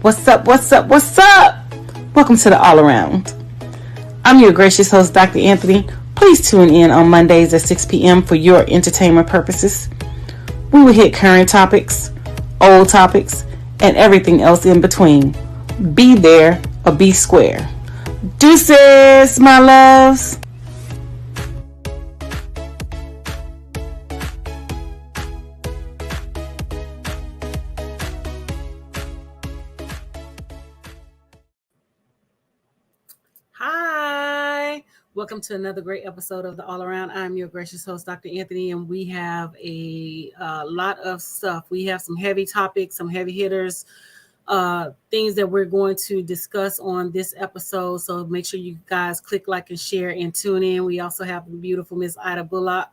What's up? What's up? What's up? Welcome to the All Around. I'm your gracious host, Dr. Anthony. Please tune in on Mondays at 6 p.m. for your entertainment purposes. We will hit current topics, old topics, and everything else in between. Be there or be square. Deuces, my loves. Hi. Welcome to another great episode of the All Around. I'm your gracious host, Dr. Anthony, and we have a lot of stuff. We have some heavy topics, some heavy hitters, things that we're going to discuss on this episode. So make sure you guys click like and share and tune in. We also have the beautiful Miss Ida Bullock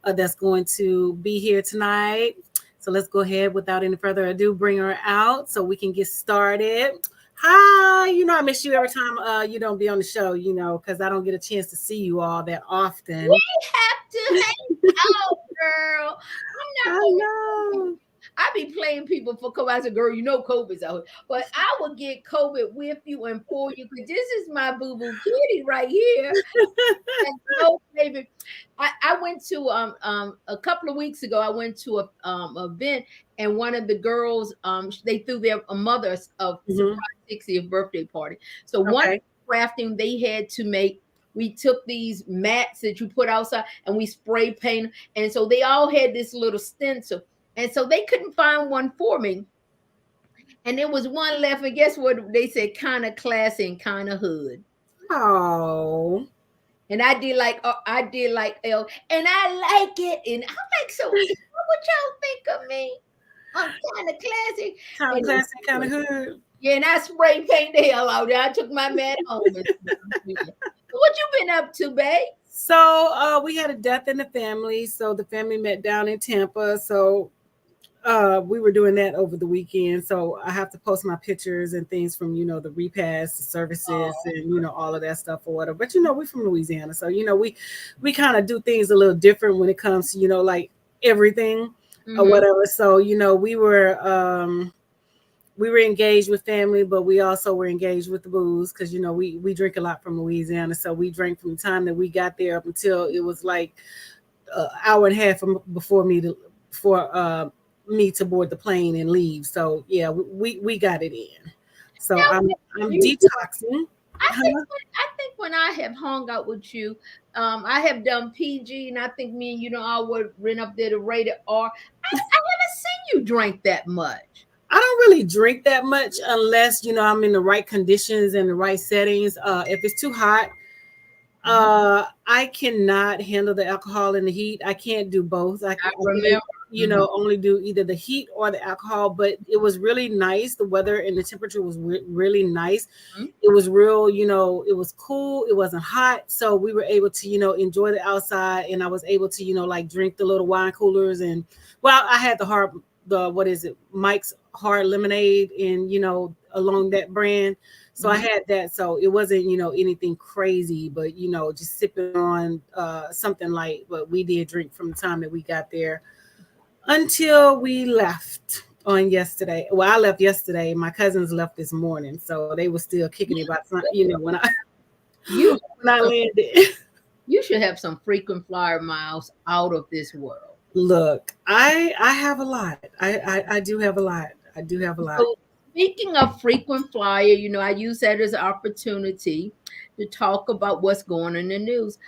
that's going to be here tonight. So let's go ahead without any further ado, bring her out so we can get started. Hi, I miss you every time you don't be on the show, because I don't get a chance to see you all that often. We have to hang out, girl. I be playing people for COVID. I said, girl, COVID's out here. But I will get COVID with you and for you, because this is my boo-boo kitty right here. And so, baby, I went to a couple of weeks ago, I went to a event, and one of the girls, they threw their mother's 60th birthday party. So one crafting they had to make, we took these mats that you put outside and we spray paint. And so they all had this little stencil. And so they couldn't find one for me. And there was one left. And guess what? They said kind of classy and kind of hood. Oh. And I did like L. And I like it. And I'm like, so what y'all think of me? I'm kind of classy. Kind of classy, kind of hood. Yeah, and I spray paint the hell out there. I took my mat home. What you been up to, babe? So we had a death in the family. So the family met down in Tampa. So we were doing that over the weekend. So I have to post my pictures and things from, the repast, the services, and, all of that stuff or whatever. But, we're from Louisiana. So, we kind of do things a little different when it comes to, like everything or whatever. So, we were engaged with family, but we also were engaged with the booze because, we drink a lot from Louisiana. So we drank from the time that we got there up until it was like an hour and a half before me to board the plane and leave. So yeah, we got it in. So I'm detoxing. I think when I have hung out with you, I have done PG, and I think me and I would rent up there to rated R. I haven't seen you drink that much. I don't really drink that much unless, I'm in the right conditions and the right settings. If it's too hot, I cannot handle the alcohol and the heat. I can't do both. I remember. Only do either the heat or the alcohol, but it was really nice. The weather and the temperature was really nice. It was real, it was cool. It wasn't hot. So we were able to, enjoy the outside, and I was able to, drink the little wine coolers. And I had Mike's hard lemonade and, along that brand. So I had that. So it wasn't, anything crazy, but, just sipping on something light. But we did drink from the time that we got there until we left on yesterday. Well, I left yesterday. My cousins left this morning. So they were still kicking about something, when I landed. You should have some frequent flyer miles out of this world. Look, I have a lot. I do have a lot. So, speaking of frequent flyer, I use that as an opportunity to talk about what's going on in the news.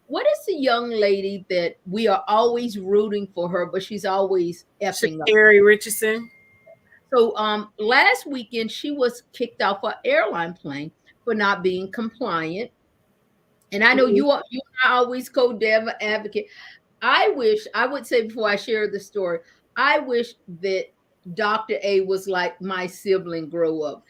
What is the young lady that we are always rooting for her, but she's always effing up? Sha'Carri Richardson. So last weekend, she was kicked off an airline plane for not being compliant. And I know you are always co-dev advocate. I would say before I share the story, I wish that Dr. A was like my sibling grow up.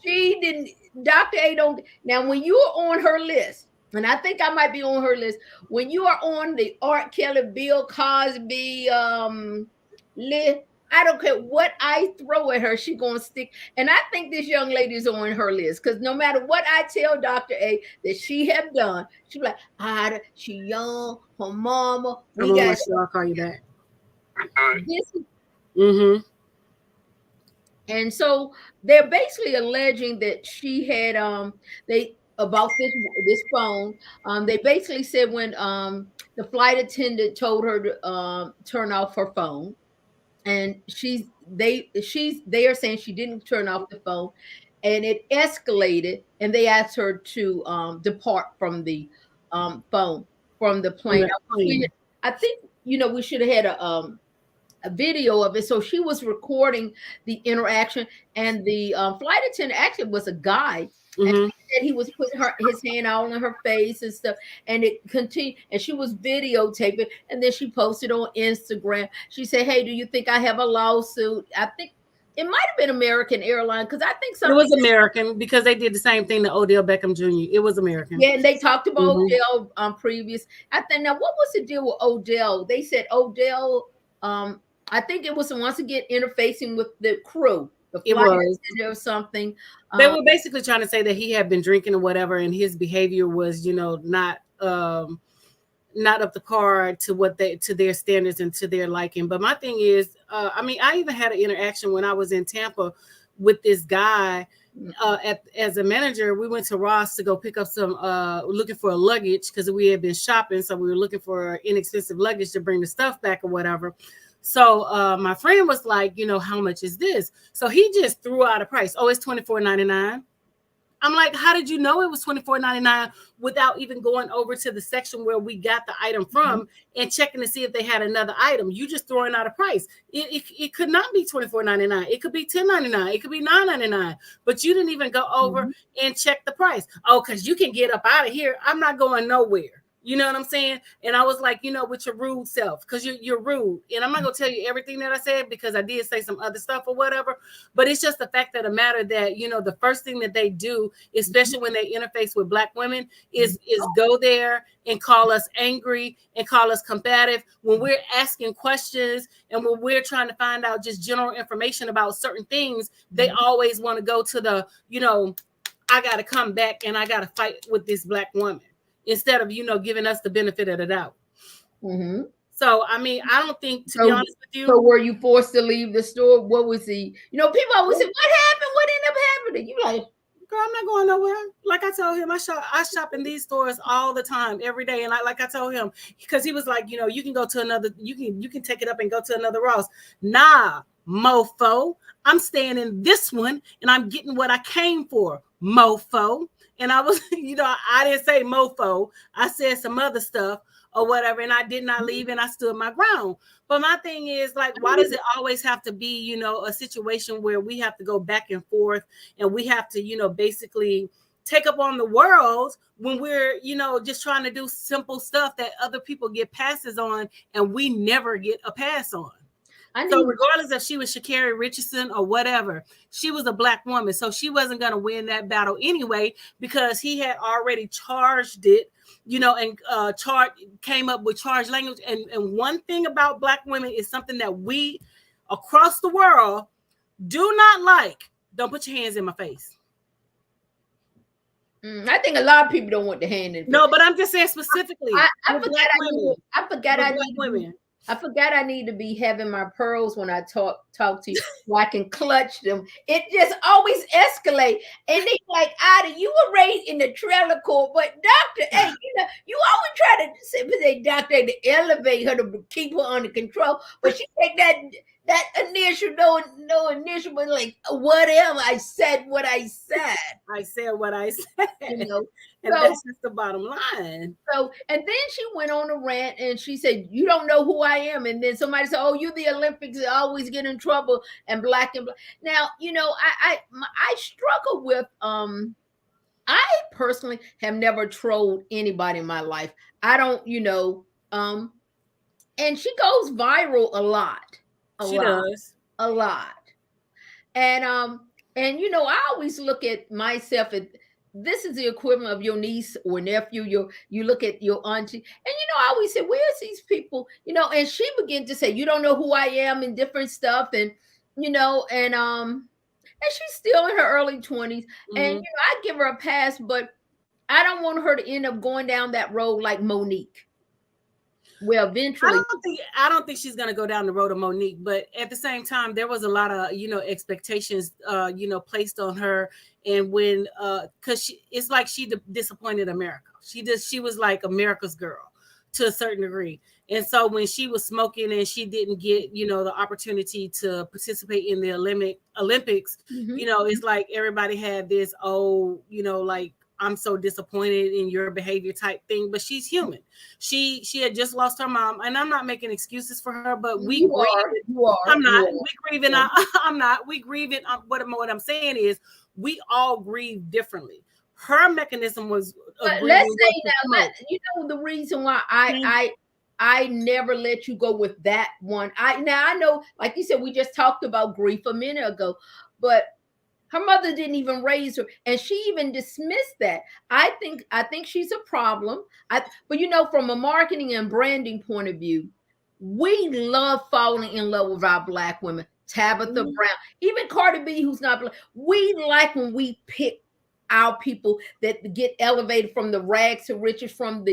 She didn't, Dr. A don't. Now, when you are on her list, and I think I might be on her list, when you are on the Art Kelly, Bill Cosby list, I don't care what I throw at her, she gonna stick. And I think this young lady is on her list, because no matter what I tell Dr. A that she have done, she be like, she young, her mama. I'll call you back. This is, And so they're basically alleging that she had they about this phone. They basically said when the flight attendant told her to turn off her phone, and they are saying she didn't turn off the phone, and it escalated, and they asked her to depart from the phone from the From plane. that plane. I think we should have had a video of it. So she was recording the interaction, and the flight attendant actually was a guy, and Mm-hmm. she said he was putting his hand all in her face and stuff, and it continued, and she was videotaping, and then she posted on Instagram. She said, "Hey, do you think I have a lawsuit?" I think it might have been American Airlines, because I think It was something. American because they did the same thing to Odell Beckham Jr. It was American. Yeah, and they talked about Mm-hmm. Odell previous. I think, now what was the deal with Odell? They said Odell, I think it was once again interfacing with the crew, the It flight was. attendant or something. They were basically trying to say that he had been drinking or whatever, and his behavior was, not up the par to to their standards and to their liking. But my thing is, I even had an interaction when I was in Tampa with this guy. As a manager, we went to Ross to go pick up some looking for a luggage because we had been shopping, so we were looking for inexpensive luggage to bring the stuff back or whatever. So my friend was like, how much is this? So he just threw out a price. Oh, it's $24.99. I'm like, how did you know it was $24.99 without even going over to the section where we got the item from and checking to see if they had another item? You just throwing out a price. It could not be $24.99. It could be $10.99. It could be $9.99. But you didn't even go over and check the price. Oh, because you can get up out of here. I'm not going nowhere. You know what I'm saying? And I was like, with your rude self, because you're rude. And I'm not going to tell you everything that I said because I did say some other stuff or whatever. But it's just the fact of the matter that, the first thing that they do, especially when they interface with Black women, is go there and call us angry and call us combative when we're asking questions and when we're trying to find out just general information about certain things. They always want to go to the, I got to come back and I got to fight with this Black woman, instead of, giving us the benefit of the doubt. Mm-hmm. So, I don't think, to be honest with you. So were you forced to leave the store? What was the, people always say, what happened? What ended up happening? You like, girl, I'm not going nowhere. Like I told him, I shop in these stores all the time, every day. And like I told him, because he was like, you can go to another, you can take it up and go to another Ross. Nah, mofo. I'm staying in this one and I'm getting what I came for, mofo. And I was, I didn't say mofo. I said some other stuff or whatever. And I did not leave and I stood my ground. But my thing is, like, why does it always have to be, a situation where we have to go back and forth and we have to, basically take up on the world when we're, just trying to do simple stuff that other people get passes on and we never get a pass on. So regardless if she was Sha'Carri Richardson or whatever, she was a Black woman. So she wasn't going to win that battle anyway, because he had already charged it, and came up with charged language. And one thing about Black women is something that we across the world do not like. Don't put your hands in my face. I think a lot of people don't want the hand in. No, but I'm just saying specifically. I forgot I need to be having my pearls when I talk to you, so I can clutch them. It just always escalate, and they like, Ada, you were raised in the trailer court, but doctor, hey, you always try to say, doctor, to elevate her to keep her under control, but she take that initial, no initial, but like, whatever, I said what I said. I said what I said. And so, that's just the bottom line. So, and then she went on a rant and she said, you don't know who I am. And then somebody said, oh, you the Olympics always get in trouble and black. Now, I struggle with, I personally have never trolled anybody in my life. I don't, and she goes viral a lot. She does. A lot. And I always look at myself at, this is the equivalent of your niece or nephew. You look at your auntie, and I always say, where's these people? And she began to say, you don't know who I am, and different stuff, and and she's still in her early 20s, and I give her a pass, but I don't want her to end up going down that road like Monique. Well, eventually, I don't think she's gonna go down the road of Monique, but at the same time, there was a lot of expectations placed on her, and when because it's like she disappointed America. She was like America's girl to a certain degree, and so when she was smoking and she didn't get the opportunity to participate in the Olympics, it's like everybody had this like, I'm so disappointed in your behavior type thing, but she's human. She had just lost her mom, and I'm not making excuses for her, but we grieve. I'm not. We grieving. I'm not. We grieving. What I'm saying is, we all grieve differently. Her mechanism was. But let's say now, the reason why I never let you go with that one. I know, like you said, we just talked about grief a minute ago, but her mother didn't even raise her, and she even dismissed that. I think she's a problem. But from a marketing and branding point of view, we love falling in love with our Black women. Tabitha Brown, even Cardi B, who's not Black. We like when we pick our people that get elevated from the rags to riches, from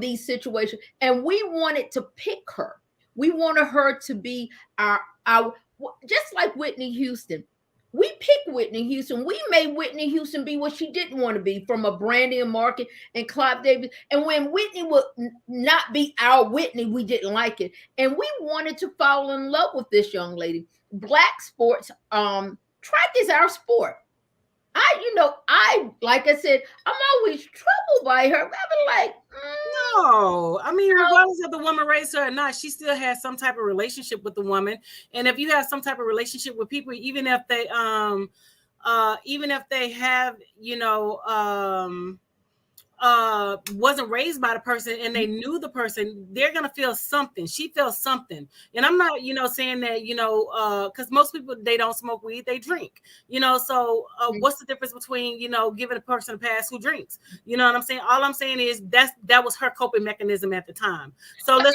these situations, and we wanted to pick her. We wanted her to be our just like Whitney Houston. We picked Whitney Houston. We made Whitney Houston be what she didn't want to be from a branding and market, and Clive Davis. And when Whitney would not be our Whitney, we didn't like it. And we wanted to fall in love with this young lady. Black sports, track is our sport. Like I said, I'm always troubled by her. I've been like, no. I mean, regardless of the woman raised her or not, she still has some type of relationship with the woman. And if you have some type of relationship with people, even if they have, wasn't raised by the person and they knew the person, they're gonna feel something. She feels something. And I'm not saying that because most people, they don't smoke weed, they drink, so what's the difference between giving a person a pass who drinks? You know what I'm saying? All I'm saying is that was her coping mechanism at the time. So I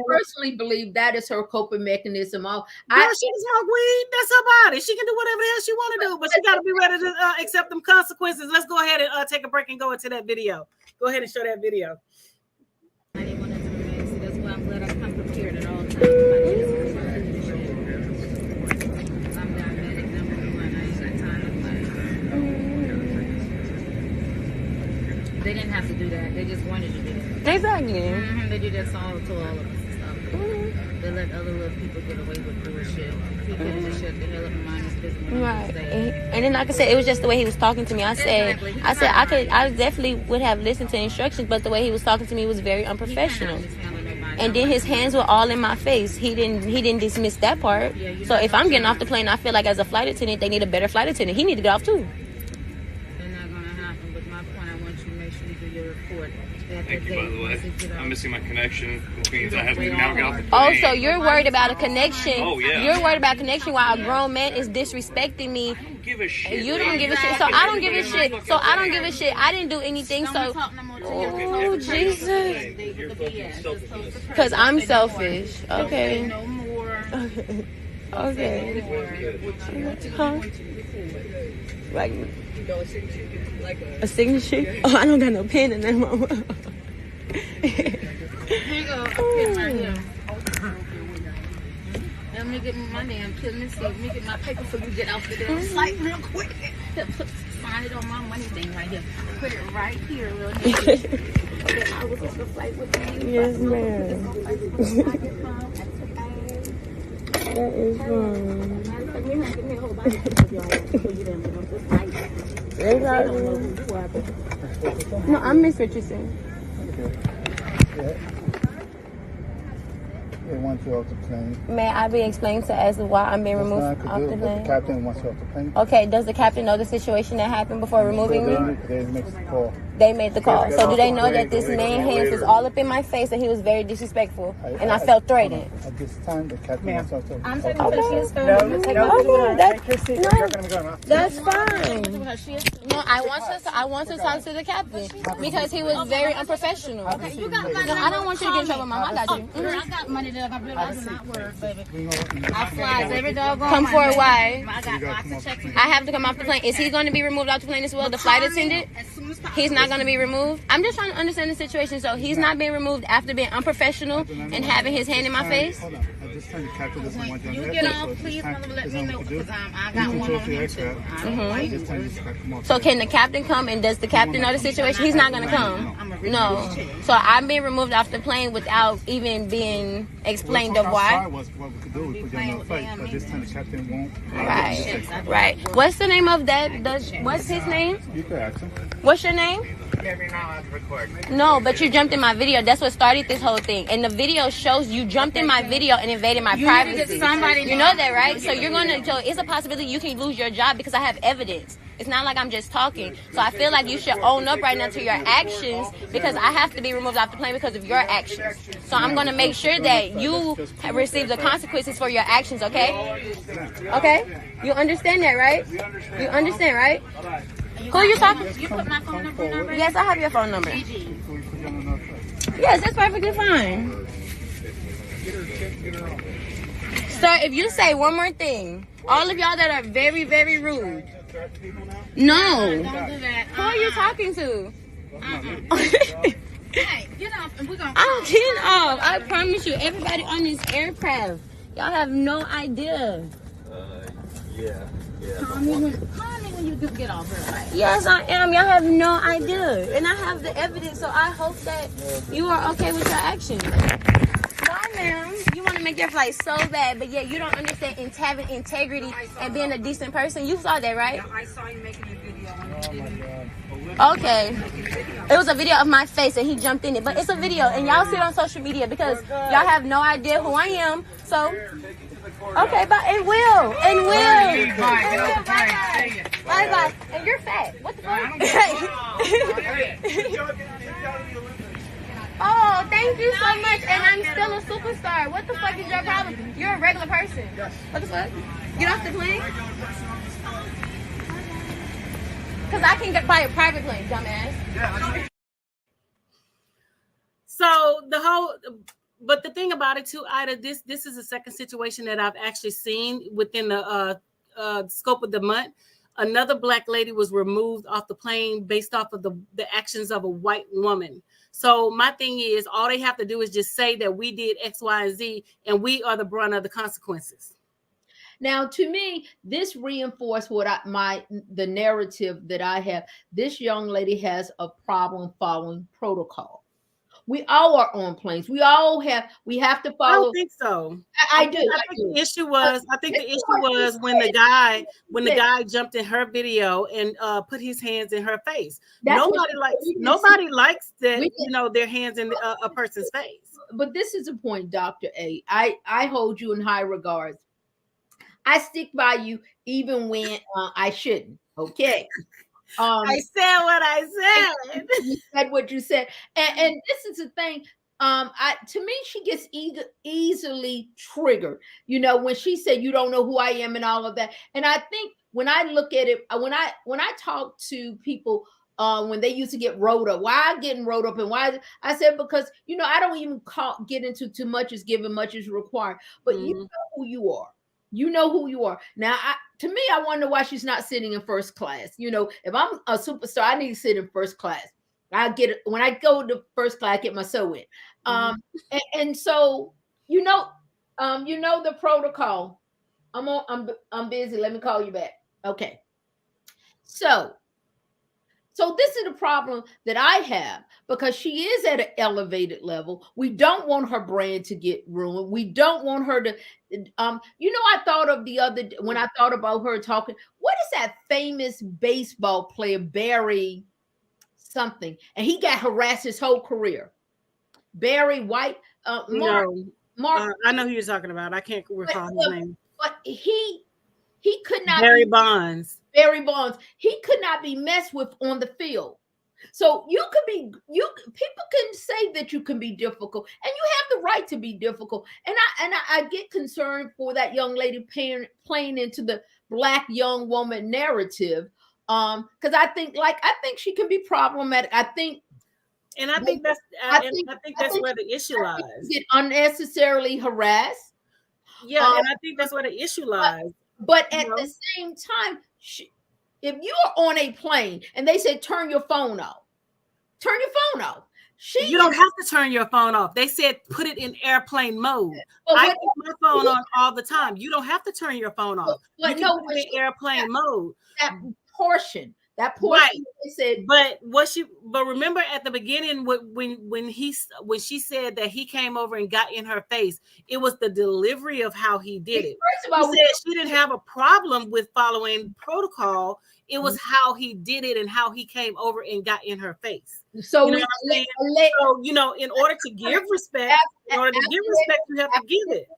personally believe that is her coping mechanism. She can smoke weed, that's her body, she can do whatever the hell she want to do, but she got to be ready to accept them consequences. Let's go ahead and take a break and go into that video. Go ahead and show that video. I didn't want it to remain, so that's why I'm glad I come prepared at all times. I'm diabetic, number one. I ain't got time to play. They didn't have to do that. They just wanted to do that. Exactly. They do that to all of us and stuff. They let other little people get away with bullshit. He could have just shut the hell up and mind his business. Right. And then, like I said, it was just the way he was talking to me. I definitely would have listened to instructions, but the way he was talking to me was very unprofessional. And then his hands were all in my face. He didn't dismiss that part. So if I'm getting off the plane, I feel like as a flight attendant, they need a better flight attendant. He need to get off too. They're not gonna happen. But my point, I want you to make sure you do your report. Thank you, by the way. I'm missing my connection, which means I have to now get off the plane. Oh, so you're worried about a connection. Oh, yeah. You're worried about a connection while a grown man is disrespecting me. I don't give a shit. You don't give a shit. So I don't give a shit. So I don't give a shit. I didn't do anything. So, oh, Jesus. Because I'm selfish. Okay. Okay. Huh? Like a signature? Oh, I don't got no pen in that moment. Here you go. Pen right here. Let me get my damn pen. Let me get my paper for you get off the damn site real quick. Sign it on my money thing right here. Put it right here real quick. Okay, I was just gonna fight with you. Yes, ma'am. That is fun. No, I'm Miss Richardson. They want you off the plane. May I be explained to as to why I'm being removed off the plane? The captain wants you off the plane. Okay, does the captain know the situation that happened before removing me? They made the call. They made the call. So do they know that this man's hands was all up in my face and he was very disrespectful and I felt threatened? At this time, the captain wants you off the plane. I'm taking pictures for That's fine. No, I want to talk to the captain because he was very unprofessional. Okay, you got money. No, I don't want you to get in trouble, Mom. I got you. I got money that I realize I'm not worth, baby. I fly every doggone Come forward, why? I got lots of checks. I have to come off the plane. Is he going to be removed off the plane as well? The flight attendant? As soon as possible. He's not going to be removed? I'm just trying to understand the situation. So he's not being removed after being unprofessional and having his hand in my face? Hold on. I just turned the captain this one. You get off, please, let me know, because I got one on here too. So can the captain come, and does the captain know the situation? He's not going to come. No. So I'm being removed off the plane without even being explained of why? What we could do is put you on the flight, but this time the captain won't. Right. What's the name of that? What's his name? You could ask him. What's your name? No, but you jumped in my video. That's what started this whole thing. And the video shows you jumped in my video and invaded my privacy. You know that, right? So it's a possibility you can lose your job because I have evidence. It's not like I'm just talking. So I feel like you should own up right now to your actions, because I have to be removed off the plane because of your actions. So I'm going to make sure that you receive the consequences for your actions, okay? Okay? You understand that, right? You understand, right? Who are you talking to? You put my phone number? Yes, I have your phone number. Yes, that's perfectly fine. Sir, if you say one more thing, all of y'all that are very, very rude. No. Don't do that. Who are you talking to? Hey, get off and we're going to I'm getting off. I promise you, everybody on this aircraft, y'all have no idea. call me when you get off here, right? Yes, I am. Y'all have no idea. And I have the evidence, so I hope that you are okay with your actions. Bye, ma'am. You want to make your flight so bad, but yet you don't understand having integrity and being a decent person. You saw that, right? I saw you making a video. Okay. It was a video of my face and he jumped in it. But it's a video and y'all see it on social media because y'all have no idea who I am. So, okay, but it will. It will. Bye-bye. And you're fat. What the fuck? Oh, thank you so much. And I'm still a superstar. What the fuck is your problem? You're a regular person. What the fuck? Get off the plane. Because I can buy a private plane, dumbass. So but the thing about it too, Ida, this is the second situation that I've actually seen within the scope of the month. Another black lady was removed off the plane based off of the actions of a white woman. So my thing is, all they have to do is just say that we did X, Y, and Z, and we are the brunt of the consequences. Now, to me, this reinforced the narrative that I have. This young lady has a problem following protocol. We all are on planes. We have to follow. I don't think so. I do. I think the issue was when the guy jumped in her video and put his hands in her face. Nobody likes that, their hands in a person's face. But this is a point, Dr. A. I hold you in high regards. I stick by you even when I shouldn't. Okay. I said what I said. You said what you said. And this is the thing. To me, she gets easily triggered. When she said, you don't know who I am and all of that. And I think when I look at it, when I talk to people, when they used to get rolled up, why I'm getting rolled up and why I said, because, I don't even get into too much is given, much is required, but you know who you are. You know who you are. Now, to me, I wonder why she's not sitting in first class. If I'm a superstar, I need to sit in first class. When I go to first class, I get my sew in. And so, the protocol. I'm busy. Let me call you back. Okay. So this is the problem that I have, because she is at an elevated level. We don't want her brand to get ruined. We don't want her to, I thought of when I thought about her talking, what is that famous baseball player, Barry something? And he got harassed his whole career. Barry White. Mark. I know who you're talking about. I can't recall his name. But he could not. Barry Bonds. He could not be messed with on the field. So people can say that you can be difficult, and you have the right to be difficult. And I get concerned for that young lady playing into the black young woman narrative. Because I think she can be problematic. I think that's where the issue lies. Get unnecessarily harassed. Yeah, and I think that's where the issue lies. But at the same time, if you are on a plane and they say turn your phone off, turn your phone off. You don't have to turn your phone off. They said put it in airplane mode. I keep my phone on all the time. You don't have to turn your phone off. You can put it in airplane mode. That portion. Right. Said, but remember at the beginning when she said that he came over and got in her face, it was the delivery of how he did it. First of all, she didn't have a problem with following protocol. It was how he did it and how he came over and got in her face. So, you know what I'm saying? So, in order to give respect, you have to give it.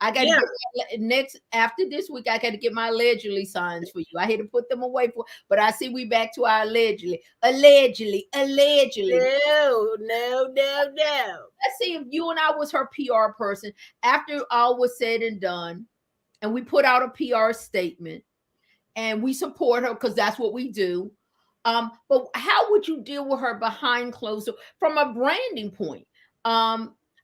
I got to get after this week. I got to get my allegedly signs for you. I had to put them away but I see we back to our allegedly. No. Let's see if you and I was her PR person after all was said and done, and we put out a PR statement, and we support her because that's what we do. But how would you deal with her behind closed doors from a branding point?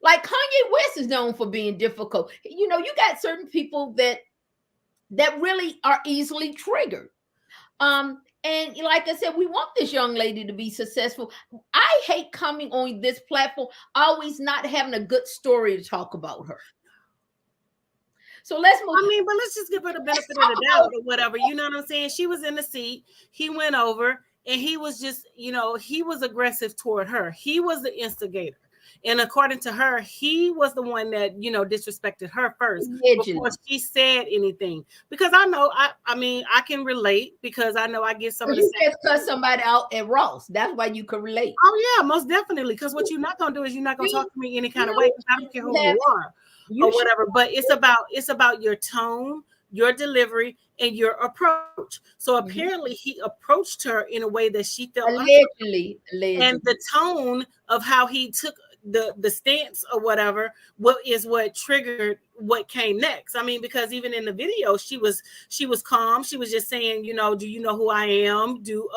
Like Kanye West is known for being difficult. You got certain people that really are easily triggered. And like I said, we want this young lady to be successful. I hate coming on this platform, always not having a good story to talk about her. So let's move. But let's just give her the benefit of the doubt or whatever. You know what I'm saying? She was in the seat. He went over and he was just, he was aggressive toward her. He was the instigator. And according to her, he was the one that, disrespected her first before she said anything. Because I know, I can relate because I know I get some of the same. You just cut somebody out at Ross. That's why you can relate. Oh, yeah, most definitely. Because what you're not going to do is you're not going to talk to me any kind of way. Because I don't care who you are or whatever. But it's about your tone, your delivery, and your approach. So apparently he approached her in a way that she felt allegedly. And the tone of how he took the stance or whatever, what triggered what came next. Because even in the video, she was calm. She was just saying, do you know who I am? Do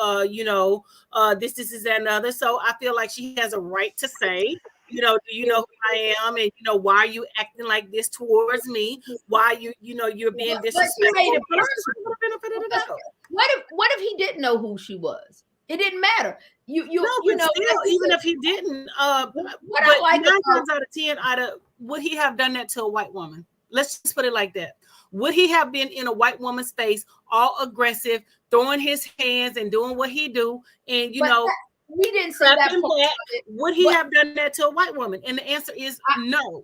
this is that and other. So I feel like she has a right to say, do you know who I am? And why are you acting like this towards me? Why you're being disrespectful? What if he didn't know who she was? It didn't matter. Even if he didn't, what I like 9 times out of 10, would he have done that to a white woman? Let's just put it like that. Would he have been in a white woman's face, all aggressive, throwing his hands and doing what he do, and we didn't say that. Would he have done that to a white woman? And the answer is no.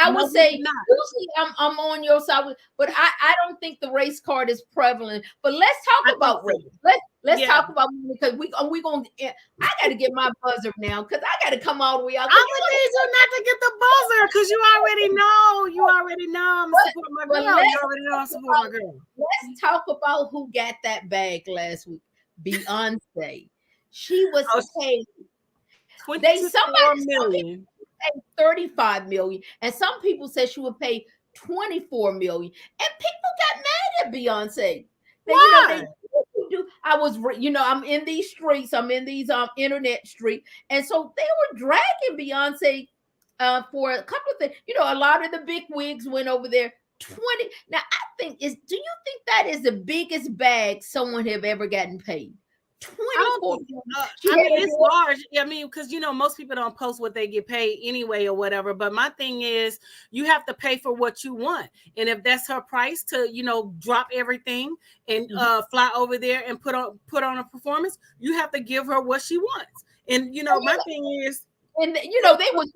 I would say usually I'm on your side, but I don't think the race card is prevalent. But let's talk about race. Let's talk about, because we gonna. I got to get my buzzer now because I got to come all the way out. I would need you not to get the buzzer because you already know. You already know I'm supporting my girl. You already know I'm supporting my girl. Let's talk about who got that bag last week. Beyonce. She was paid. Somebody paid 35 million, and some people said she would pay 24 million. And people got mad at Beyonce. I was, I'm in these streets, I'm in these internet streets, and so they were dragging Beyonce for a couple of things. A lot of the big wigs went over there. 20. Now, do you think that is the biggest bag someone have ever gotten paid? 24. It's large. Because most people don't post what they get paid anyway or whatever. But my thing is, you have to pay for what you want, and if that's her price to drop everything and fly over there and put on a performance, you have to give her what she wants. And my thing is. And they was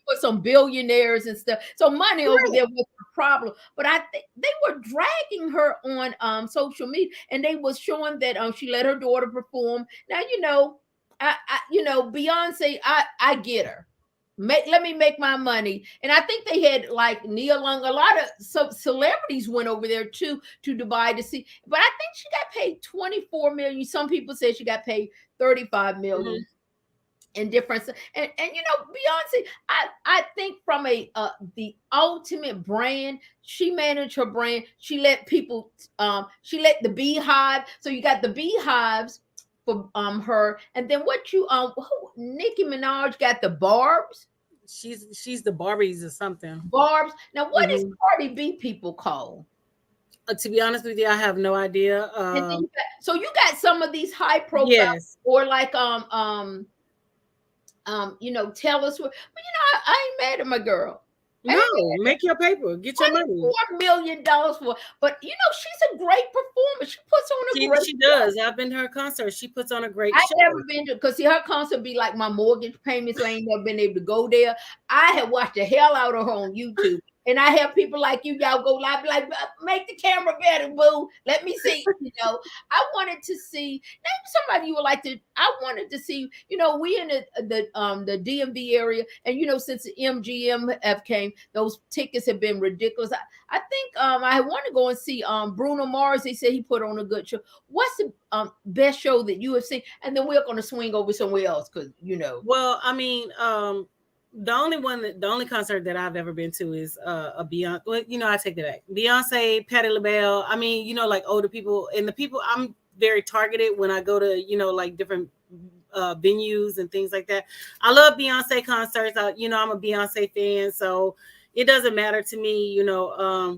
for some billionaires and stuff. So money over there was the problem. But I think they were dragging her on social media, and they was showing that she let her daughter perform. Now Beyonce, I get her. Let me make my money. And I think they had like Nia Long, a lot of celebrities went over there too to Dubai to see. But I think she got paid 24 million. Some people say she got paid 35 million. Mm-hmm. And difference, and Beyonce, I think from the ultimate brand, she managed her brand. She let people, she let the beehive. So you got the beehives for her, and then Nicki Minaj got the barbs. She's the Barbies or something. Barbs. Now, what is Cardi B people call? To be honest with you, I have no idea. And then so you got some of these high profile, Yes. or like tell us what. But I ain't mad at my girl. No, make your paper, get your money. $4 million for, but she's a great performer. She puts on a great. She does. I've been to her concert. She puts on a great show. I've never been to, because her concert be like my mortgage payments. So I ain't never been able to go there. I have watched the hell out of her on YouTube. And I have people like you, y'all go live, like, make the camera better, boo. Let me see. I wanted to see. Name somebody you would like to. I wanted to see. We in the DMV area, and since the MGM came, those tickets have been ridiculous. I think I want to go and see Bruno Mars. They said he put on a good show. What's the best show that you have seen? And then we're going to swing over somewhere else because Well, I mean, the only concert that I've ever been to is a Beyonce. Well, I take that back. Beyonce, Patti LaBelle. I mean, like older people, and the people, I'm very targeted when I go to like different venues and things like that. I love Beyonce concerts. I'm a Beyonce fan, so it doesn't matter to me,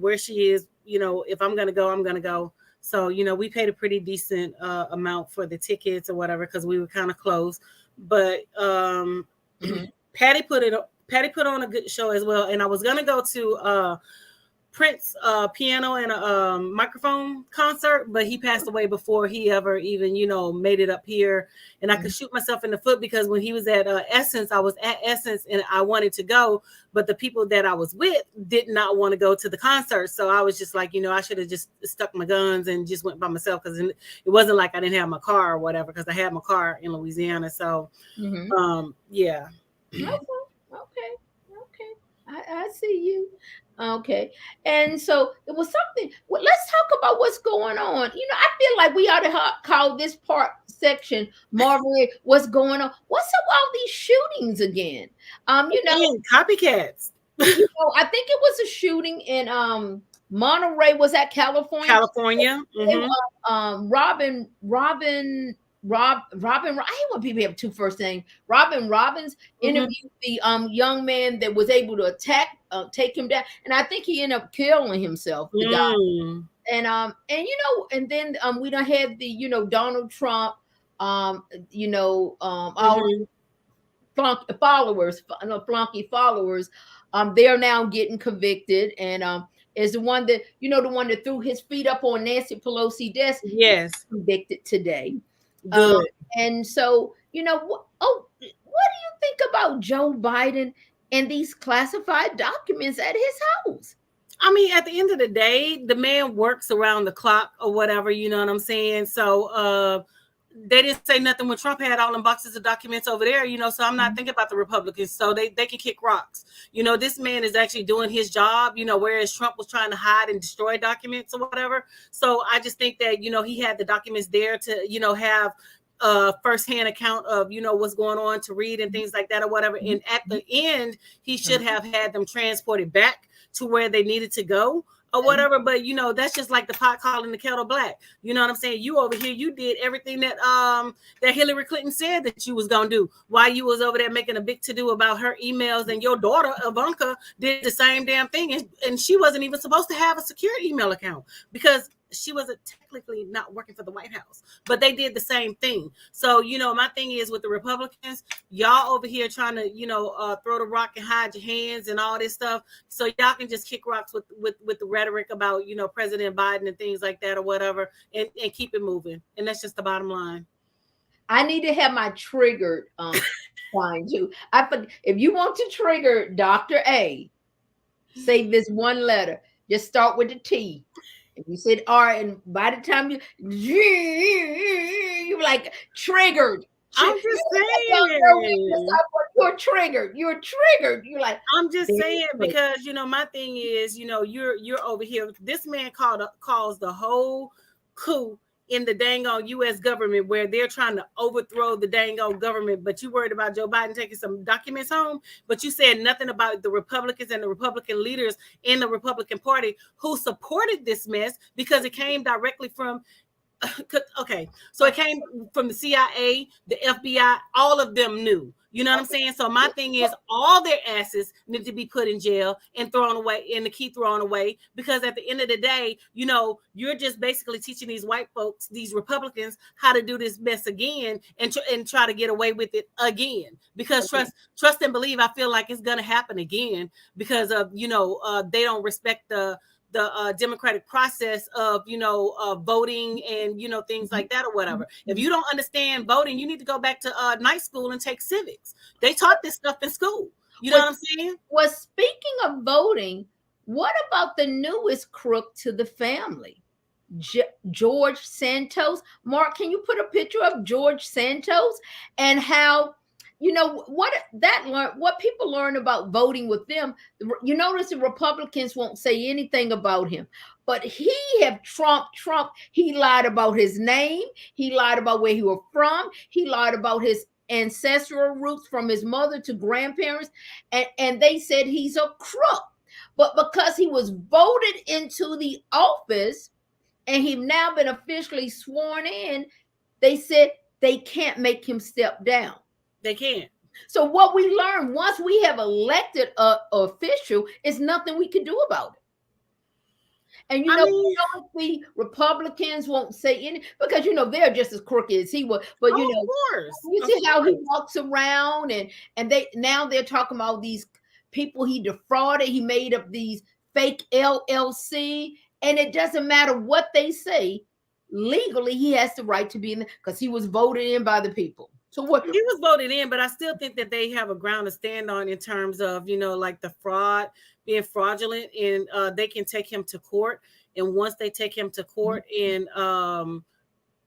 where she is. If I'm gonna go, I'm gonna go. So we paid a pretty decent amount for the tickets or whatever because we were kind of close, but Patty put on a good show as well. And I was gonna go to Prince piano and a microphone concert, but he passed away before he ever even made it up here. And I could shoot myself in the foot because when he was at Essence, I was at Essence and I wanted to go, but the people that I was with did not want to go to the concert. So I was just like, I should have just stuck my guns and just went by myself, because it wasn't like I didn't have my car or whatever, because I had my car in Louisiana. So yeah. Okay. I see you. Okay. And so it was something. Well, let's talk about what's going on. I feel like we ought to call this section, Marvin, what's going on? What's up with all these shootings again? Copycats. I think it was a shooting in Monterey. Was that California? California. Robin, I hate when people have two first names. Robin Robbins interviewed the young man that was able to take him down, and I think he ended up killing himself. The guy. And then we don't have the Donald Trump, all flunky followers. They are now getting convicted, and is the one that threw his feet up on Nancy Pelosi's desk. Yes, convicted today. Good. And so, what do you think about Joe Biden and these classified documents at his house? I mean, at the end of the day, the man works around the clock or whatever, you know what I'm saying? So they didn't say nothing when Trump had all them boxes of documents over there, so I'm not thinking about the Republicans. So they can kick rocks. This man is actually doing his job, whereas Trump was trying to hide and destroy documents or whatever. So I just think that, he had the documents there to, have a firsthand account of, what's going on to read and things like that or whatever. And at the end, he should have had them transported back to where they needed to go or whatever. But that's just like the pot calling the kettle black. You know what I'm saying? You over here, you did everything that that Hillary Clinton said that you was gonna do while you was over there making a big to-do about her emails, and your daughter Ivanka did the same damn thing, and she wasn't even supposed to have a secure email account because she wasn't technically not working for the White House, but they did the same thing. So, my thing is with the Republicans, y'all over here trying to, throw the rock and hide your hands and all this stuff. So y'all can just kick rocks with the rhetoric about, President Biden and things like that or whatever, and keep it moving. And that's just the bottom line. I need to have my triggered line too. If you want to trigger Dr. A, say this one letter, just start with the T. If you said R, and by the time you're like triggered. I'm just saying. You're triggered. You're triggered. You're like. I'm just saying because my thing is you're over here. This man calls the whole coup in the dang on U.S. government, where they're trying to overthrow the dang on government, but you worried about Joe Biden taking some documents home, but you said nothing about the Republicans and the Republican leaders in the Republican Party who supported this mess because it came directly from okay, so it came from the CIA, the FBI, all of them knew. You know what I'm saying? So my thing is, all their asses need to be put in jail and thrown away, and the key thrown away, because at the end of the day, you know, you're just basically teaching these white folks, these Republicans, how to do this mess again and try to get away with it again. Because trust and believe, I feel like it's gonna happen again because of, you know, they don't respect the democratic process of, you know, voting and, you know, things like that or whatever. If you don't understand voting, you need to go back to night school and take civics. They taught this stuff in school. You know what I'm saying? Well, speaking of voting, what about the newest crook to the family, George Santos? Mark, can you put a picture of George Santos and how, you know, what people learn about voting with them? You notice the Republicans won't say anything about him, but he have Trump. He lied about his name. He lied about where he was from. He lied about his ancestral roots from his mother to grandparents. And they said he's a crook. But because he was voted into the office and he's now been officially sworn in, they said they can't make him step down. They can't. So what we learned, once we have elected an official, is nothing we can do about it. And you know, the Republicans won't say any, because you know they're just as crooked as he was. But you know, of course, you see how he walks around, and they're talking about these people he defrauded. He made up these fake LLC, and it doesn't matter what they say. Legally, he has the right to be in because he was voted in by the people. So what, he was voted in, but I still think that they have a ground to stand on in terms of, you know, like the fraud, being fraudulent, and they can take him to court. And once they take him to court and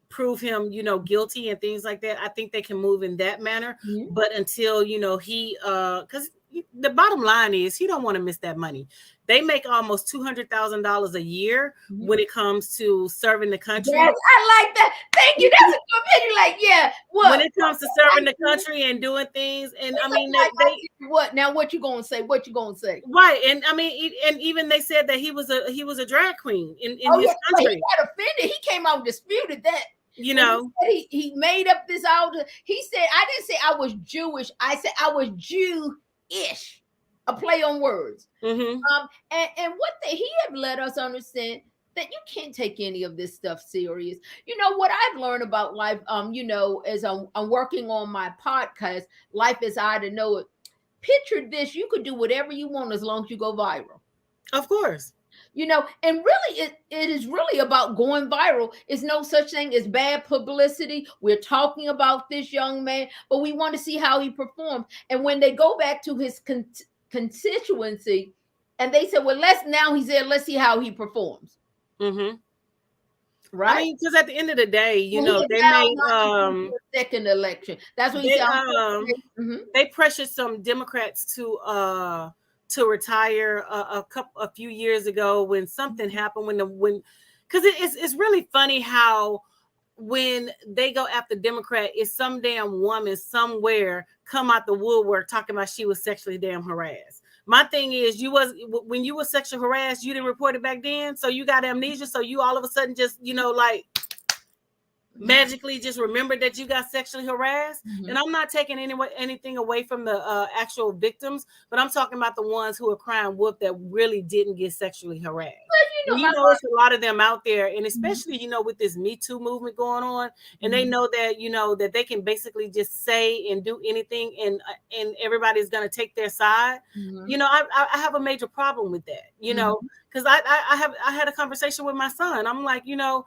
prove him, you know, guilty and things like that, I think they can move in that manner. But until, you know, he, because the bottom line is he don't want to miss that money. They make almost $200,000 a year when it comes to serving the country. Yes, I like that. Thank you. That's a good opinion. Like, yeah. What? When it comes to serving the country and doing things, and I mean, what now? What you gonna say? What you gonna say? Right, and I mean, and even they said that he was a drag queen in his country. He got offended. He came out and disputed that. You know, he made up this altar. He said, "I didn't say I was Jewish. I said I was Jew-ish." A play on words. And what he have let us understand that you can't take any of this stuff serious. You know what I've learned about life, you know, as I'm working on my podcast, Life as I to Know It. Picture this: you could do whatever you want as long as you go viral. Of course. You know, and really it is really about going viral. It's no such thing as bad publicity. We're talking about this young man, but we want to see how he performs. And when they go back to his constituency and they said, well, let's see how he performs. Right? I mean, because at the end of the day, you know, they made second election. That's what he said. They pressured some Democrats to retire a few years ago when something happened because it's really funny how when they go after Democrat, it's some damn woman somewhere come out the woodwork talking about she was sexually damn harassed. My thing is, when you were sexually harassed, you didn't report it back then, so you got amnesia, so you all of a sudden just, you know, like magically just remember that you got sexually harassed. And I'm not taking anything away from the actual victims, but I'm talking about the ones who are crying wolf that really didn't get sexually harassed. Well, you know, it's a lot of them out there, and especially, you know, with this Me Too movement going on, and they know that, you know, that they can basically just say and do anything, and everybody's going to take their side. You know, I have a major problem with that, you know, because I had a conversation with my son. I'm like, you know,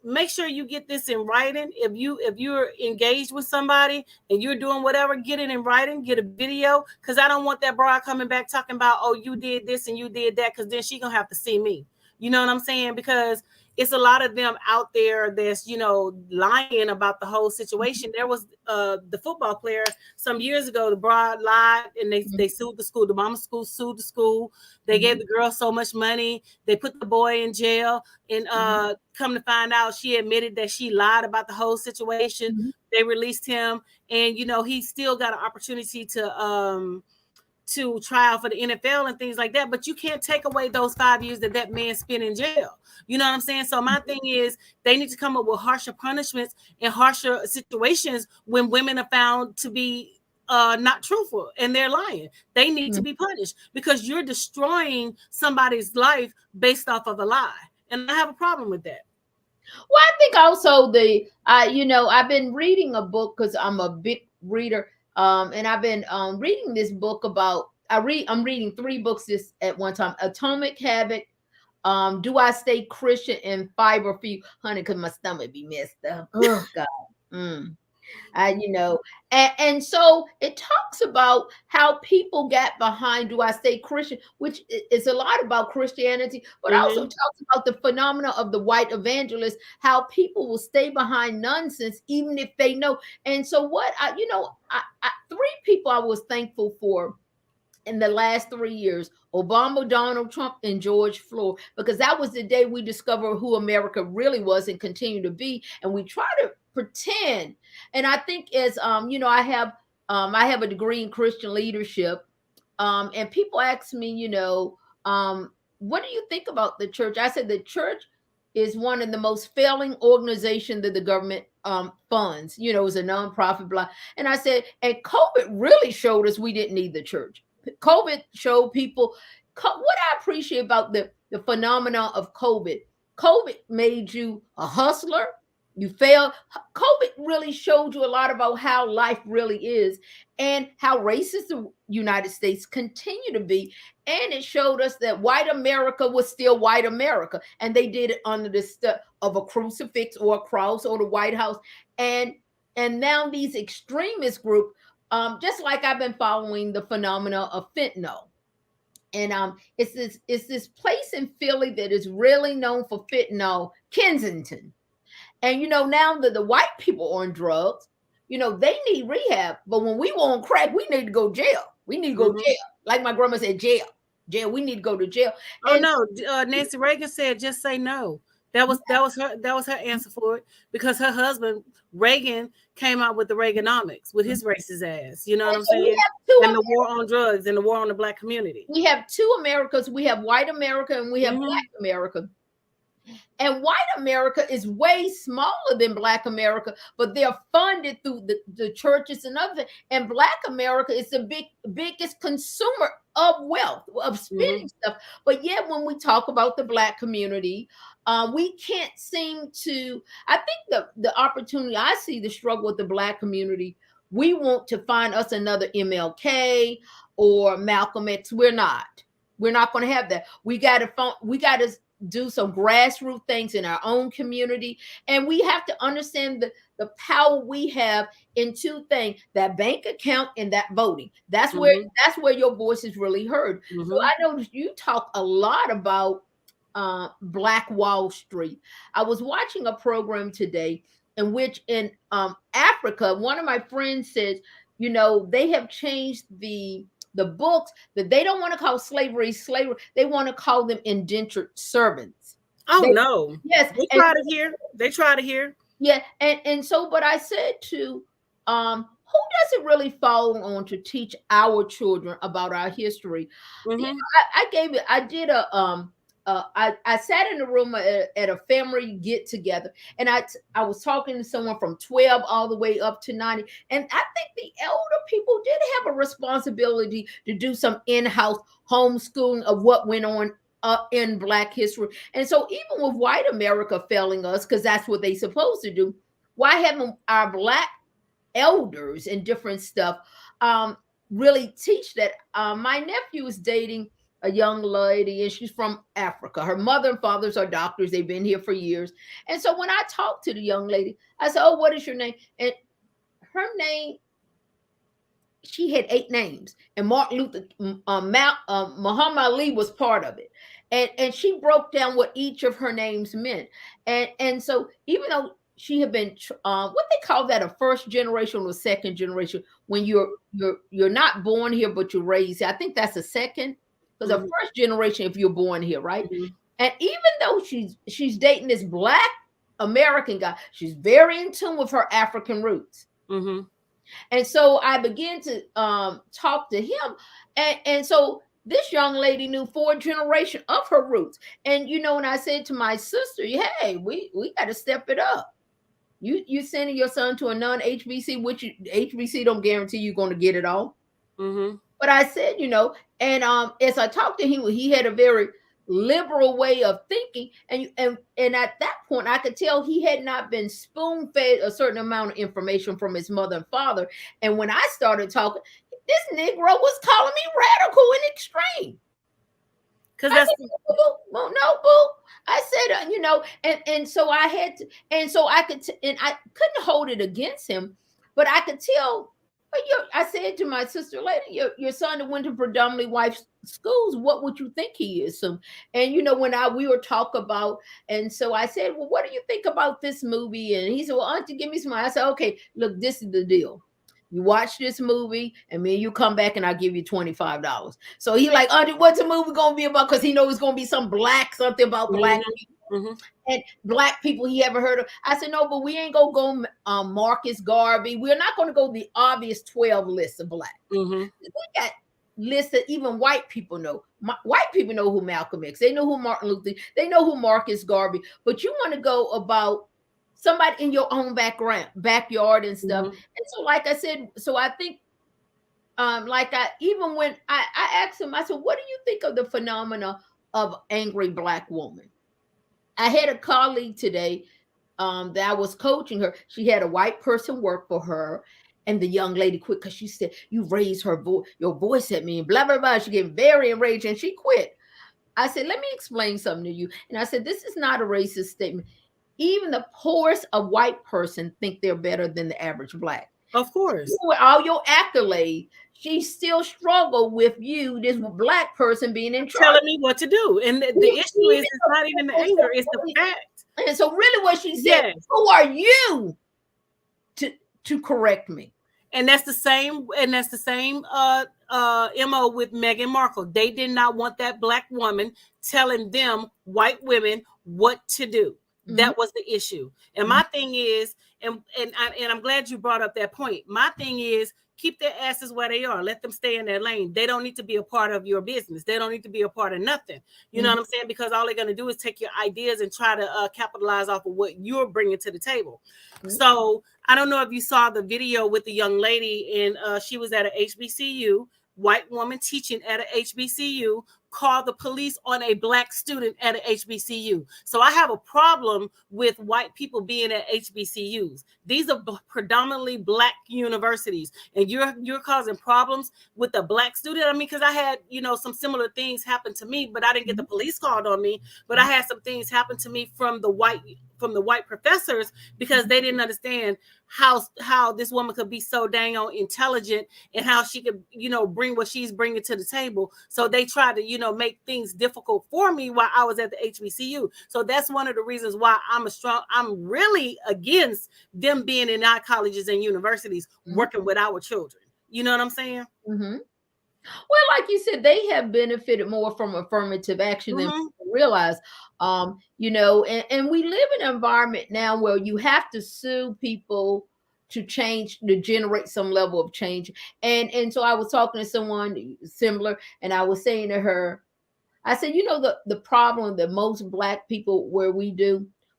make sure you get this in writing. If you're engaged with somebody and you're doing whatever, get it in writing, get a video, because I don't want that broad coming back talking about, oh, you did this and you did that, because then she's gonna have to see me. You know what I'm saying? Because it's a lot of them out there that's, you know, lying about the whole situation. There was the football player some years ago, the broad lied, and they sued the school. The mama school sued the school. They gave the girl so much money. They put the boy in jail, and come to find out, she admitted that she lied about the whole situation. They released him, and, you know, he still got an opportunity to to try out for the NFL and things like that, but you can't take away those 5 years that man spent in jail. You know what I'm saying? So my thing is they need to come up with harsher punishments and harsher situations when women are found to be not truthful and they're lying. They need to be punished because you're destroying somebody's life based off of a lie. And I have a problem with that. Well, I think also I've been reading a book because I'm a big reader. And I've been reading this book about, I'm reading 3 books this at one time. Atomic Habit, Do I Stay Christian, and Fiber for You. Honey, because my stomach be messed up. Oh, God. And so it talks about how people got behind Do I Stay Christian, which is a lot about Christianity, but also talks about the phenomena of the white evangelist, how people will stay behind nonsense even if they know. And so what I 3 people I was thankful for in the last 3 years: Obama, Donald Trump, and George Floyd, because that was the day we discovered who America really was and continue to be. And we try to pretend. And I think as I have a degree in Christian leadership, and people ask me, what do you think about the church? I said the church is one of the most failing organizations that the government funds. It's a nonprofit blah. And I said, and COVID really showed us we didn't need the church. COVID showed people what I appreciate about the phenomena of COVID. COVID made you a hustler. You failed. COVID really showed you a lot about how life really is and how racist the United States continue to be. And it showed us that white America was still white America. And they did it under the stuff of a crucifix or a cross or the White House. And now these extremist groups, just like I've been following the phenomena of fentanyl. And it's this place in Philly that is really known for fentanyl, Kensington. And, now that the white people are on drugs, they need rehab. But when we were on crack, we need to go jail. We need to go jail. Like my grandma said, jail. We need to go to jail. Oh, no. Nancy Reagan said, just say no. That was her answer for it, because her husband, Reagan, came out with the Reaganomics with his racist ass. You know what I'm saying? And the war on drugs and the war on the Black community. We have 2 Americas. We have white America and we have Black America. And white America is way smaller than Black America, but they're funded through the churches and other things. And Black America is the biggest consumer of wealth, of spending stuff. But yet when we talk about the Black community, we can't seem to, I think the opportunity, I see the struggle with the Black community. We want to find us another MLK or Malcolm X. We're not going to have that. We got to do some grassroots things in our own community. And we have to understand the power we have in 2 things: that bank account and that voting. That's where your voice is really heard. So I know you talk a lot about Black Wall Street. I was watching a program today in which in Africa, one of my friends says, they have changed the books that they don't want to call slavery. They want to call them indentured servants. No. Yes. They try to hear. Yeah. And so, but I said to, who does it really fall on to teach our children about our history? I sat in a room at a family get together, and I was talking to someone from 12 all the way up to 90. And I think the elder people did have a responsibility to do some in-house homeschooling of what went on in Black history. And so even with white America failing us, because that's what they're supposed to do, why haven't our Black elders and different stuff really teach that? My nephew is dating a young lady, and she's from Africa. Her mother and fathers are doctors. They've been here for years. And so when I talked to the young lady, I said, "Oh, what is your name?" And her name, she had 8 names. And Muhammad Ali was part of it. And she broke down what each of her names meant. And so even though she had been what they call that, a first generation or second generation, when you're not born here but you're raised here. I think that's a second. Because a first generation, if you're born here, right? And even though she's dating this Black American guy, she's very in tune with her African roots. And so I began to talk to him. And so this young lady knew 4 generations of her roots. And and I said to my sister, hey, we got to step it up. You sending your son to a non-HBC, which HBC don't guarantee you're going to get it all. Mm-hmm. But I said, and as I talked to him, he had a very liberal way of thinking, and at that point I could tell he had not been spoon-fed a certain amount of information from his mother and father. And when I started talking, this Negro was calling me radical and extreme. Because that's no, boo. I said, and so I had to, and so I could, and I couldn't hold it against him, but I could tell. I said to my sister later, your son that went to predominantly white schools, what would you think he is? And when we were talk about, and so I said, well, what do you think about this movie? And he said, well, auntie, give me some. I said, okay, look, this is the deal. You watch this movie, and me and you come back, and I'll give you $25. So he like, auntie, what's the movie gonna be about? Because he knows it's gonna be something about black people. Mm-hmm. And black people he ever heard of. I said, no, but we ain't gonna go Marcus Garvey. We're not gonna go the obvious 12 lists of black. Mm-hmm. We got lists that even white people know. White people know who Malcolm X. They know who Martin Luther. They know who Marcus Garvey. But you want to go about somebody in your own backyard and stuff. Mm-hmm. And so, like I said, so I think, even when I asked him, I said, what do you think of the phenomena of angry black woman? I had a colleague today that I was coaching her. She had a white person work for her, and the young lady quit because she said, you raised your voice at me, and blah, blah, blah. She get very enraged, and she quit. I said, let me explain something to you. And I said, this is not a racist statement. Even the poorest of white person think they're better than the average black. Of course. With all your accolades, she still struggled with you, this black person being in charge. Telling me what to do. And the issue is it's not even the anger, it's the fact. And so really what she said, who are you to correct me? And that's the same MO with Meghan Markle. They did not want that black woman telling them, white women, what to do. Mm-hmm. That was the issue. And my thing is, and I'm glad you brought up that point. My thing is, keep their asses where they are. Let them stay in their lane. They don't need to be a part of your business. They don't need to be a part of nothing. You know what I'm saying? Because all they're going to do is take your ideas and try to capitalize off of what you're bringing to the table. Mm-hmm. So I don't know if you saw the video with the young lady, and she was at a HBCU, white woman teaching at a HBCU, called the police on a black student at a HBCU. So I have a problem with white people being at HBCUs. These are predominantly black universities, and you're causing problems with the black student. I mean, because I had, some similar things happen to me, but I didn't get the police called on me, but I had some things happen to me from the white professors, because they didn't understand how this woman could be so dang on intelligent, and how she could, bring what she's bringing to the table. So they tried to, make things difficult for me while I was at the HBCU. So that's one of the reasons why I'm really against them being in our colleges and universities, working with our children. You know what I'm saying? Mm-hmm. Well, like you said, they have benefited more from affirmative action than people realize. And we live in an environment now where you have to sue people to change, to generate some level of change. And so I was talking to someone similar, and I was saying to her, I said, the problem that most black people, we're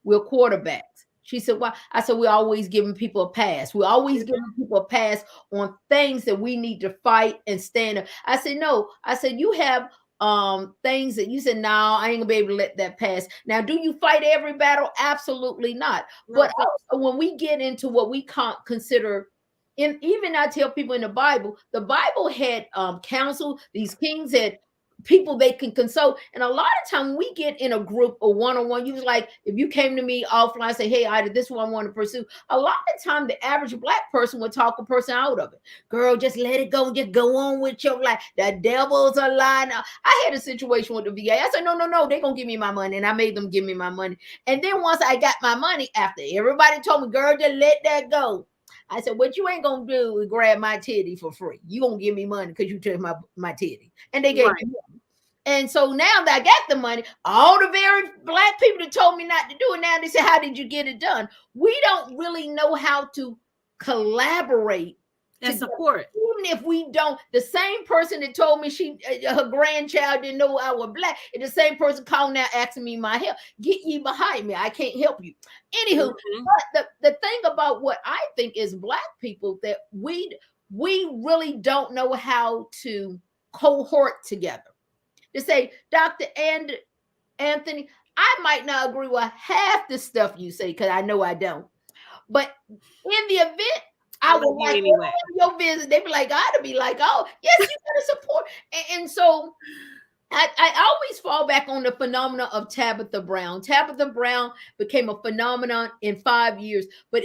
quarterbacks. She said, well, I said, we're always giving people a pass. We're always giving people a pass on things that we need to fight and stand up. I said, no. I said, you have things that you said, no, I ain't gonna be able to let that pass. Now, do you fight every battle? Absolutely not. No. But also, when we get into what we can't consider, and even I tell people in the Bible had counsel. These kings had people they can consult. And a lot of time when we get in a group or one-on-one, you was like, if you came to me offline and say, hey, Ida, this is what I want to pursue. A lot of time the average black person would talk a person out of it. Girl, just let it go. Just go on with your life. The devil's a lie. Now, I had a situation with the VA. I said, no, they're going to give me my money. And I made them give me my money. And then once I got my money, after everybody told me, girl, just let that go. I said, what you ain't going to do is grab my titty for free. You going to give me money because you took my titty. And they gave me money. And so now that I got the money, all the very black people that told me not to do it, now they say, how did you get it done? We don't really know how to collaborate And support. Even if we don't, the same person that told me her grandchild didn't know I was black, and the same person calling now asking me my help. Get ye behind me. I can't help you. Anywho, but the thing about what I think is black people that we really don't know how to cohort together. To say, Dr. Anthony, I might not agree with half the stuff you say because I know I don't. But in the event, I would like anyway. Your visit. They'd be like, I'd be like, oh, yes, you gotta support. And so I always fall back on the phenomenon of Tabitha Brown. Tabitha Brown became a phenomenon in 5 years. But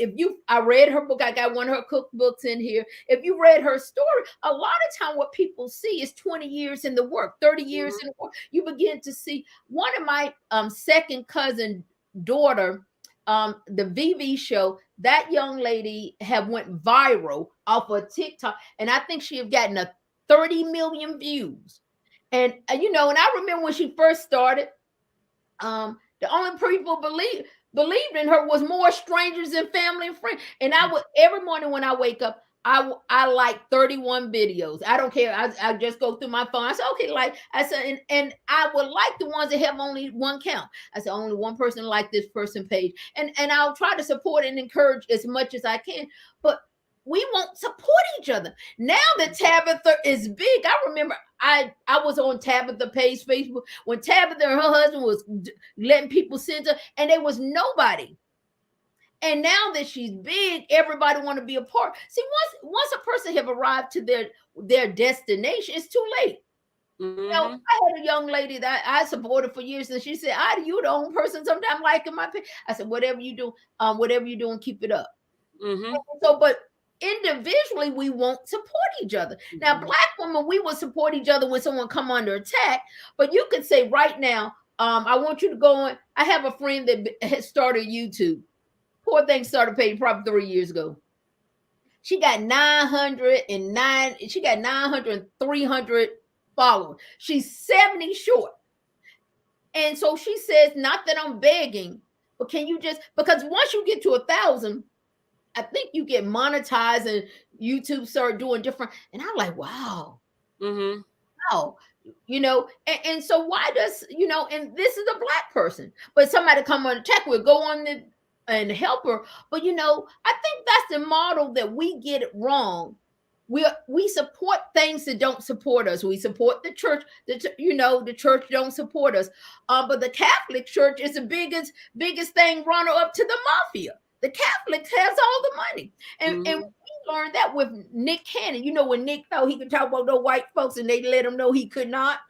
I read her book. I got one of her cookbooks in here. If you read her story, a lot of time what people see is 20 years in the work, 30 years in the work. You begin to see one of my second cousin daughter, the VV show, that young lady have went viral off of TikTok. And I think she have gotten 30 million views. And and I remember when she first started, the only people believed in her was more strangers than family and friends. And I would every morning when I wake up, I like 31 videos. I don't care. I just go through my phone. I said, okay, I said, and I would like the ones that have only one count. I said, only one person like this person page. And I'll try to support and encourage as much as I can. But we won't support each other. Now that Tabitha is big, I remember I was on Tabitha page Facebook when Tabitha and her husband was letting people send her, and there was nobody. And now that she's big, everybody want to be a part. See, once a person have arrived to their destination, it's too late. I had a young lady that I supported for years, and she said, "Ida, you the only person sometimes liking my page." I said, "Whatever you do, keep it up." So, but individually, we won't support each other. Now, black women, we will support each other when someone come under attack. But you could say right now, I want you to go on. I have a friend that has started YouTube. Poor thing started paying probably 3 years ago. She got 909. She got 900, 300 followers. She's 70 short. And so she says, not that I'm begging, but can you just, because once you get to 1,000, I think you get monetized and YouTube start doing different. And I'm like, wow. Wow. And so why does, and this is a black person, but somebody come on attack, we'll go on and help her. But, I think that's the model that we get it wrong. We support things that don't support us. We support the church. The church don't support us. But the Catholic Church is the biggest thing runner up to the mafia. The Catholics has all the money. And we learned that with Nick Cannon. When Nick thought he could talk about no white folks and they let him know he could not.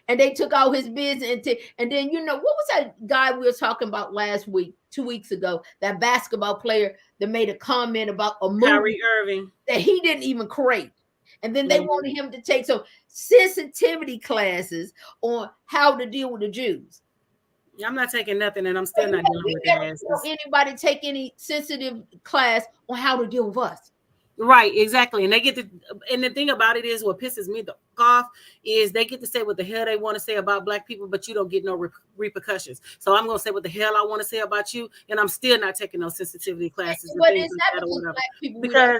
And they took all his business. And then, what was that guy we were talking about last week, 2 weeks ago? That basketball player that made a comment about a movie Kyrie Irving that he didn't even create. And then they wanted him to take some sensitivity classes on how to deal with the Jews. I'm not taking nothing, and I'm still not dealing with that. Anybody take any sensitive class on how to deal with us? Right, exactly. And they get to, and the thing about it is what pisses me off is they get to say what the hell they want to say about black people, but you don't get no repercussions. So I'm going to say what the hell I want to say about you, and I'm still not taking those sensitivity classes. But is that black people? Because,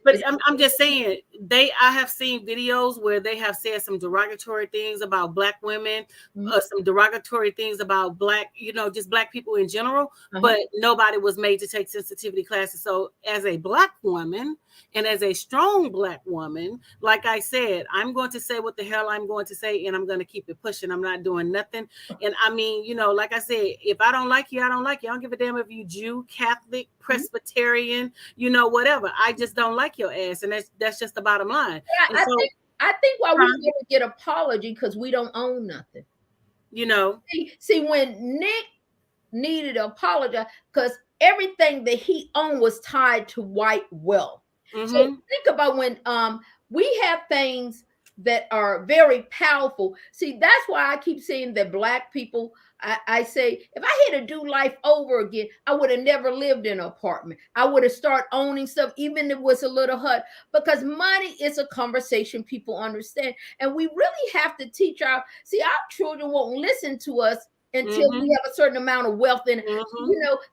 but I'm just saying, I have seen videos where they have said some derogatory things about black women, some derogatory things about black, just black people in general, but nobody was made to take sensitivity classes. So as a black woman, and as a strong black woman, like I said, I'm going to say what the hell I'm going to say, and I'm going to keep it pushing. I'm not doing nothing. And I mean, like I said, if I don't like you, I don't like you. I don't give a damn if you Jew, Catholic, Presbyterian, whatever. I just don't like your ass. And that's just the bottom line. Yeah, I think why we never get apology because we don't own nothing. See, when Nick needed to apologize, because everything that he owned was tied to white wealth. So think about when we have things that are very powerful. See, that's why I keep saying that black people, I say, if I had to do life over again, I would have never lived in an apartment. I would have started owning stuff, even if it was a little hut, because money is a conversation people understand. And we really have to teach our children won't listen to us until we have a certain amount of wealth. And,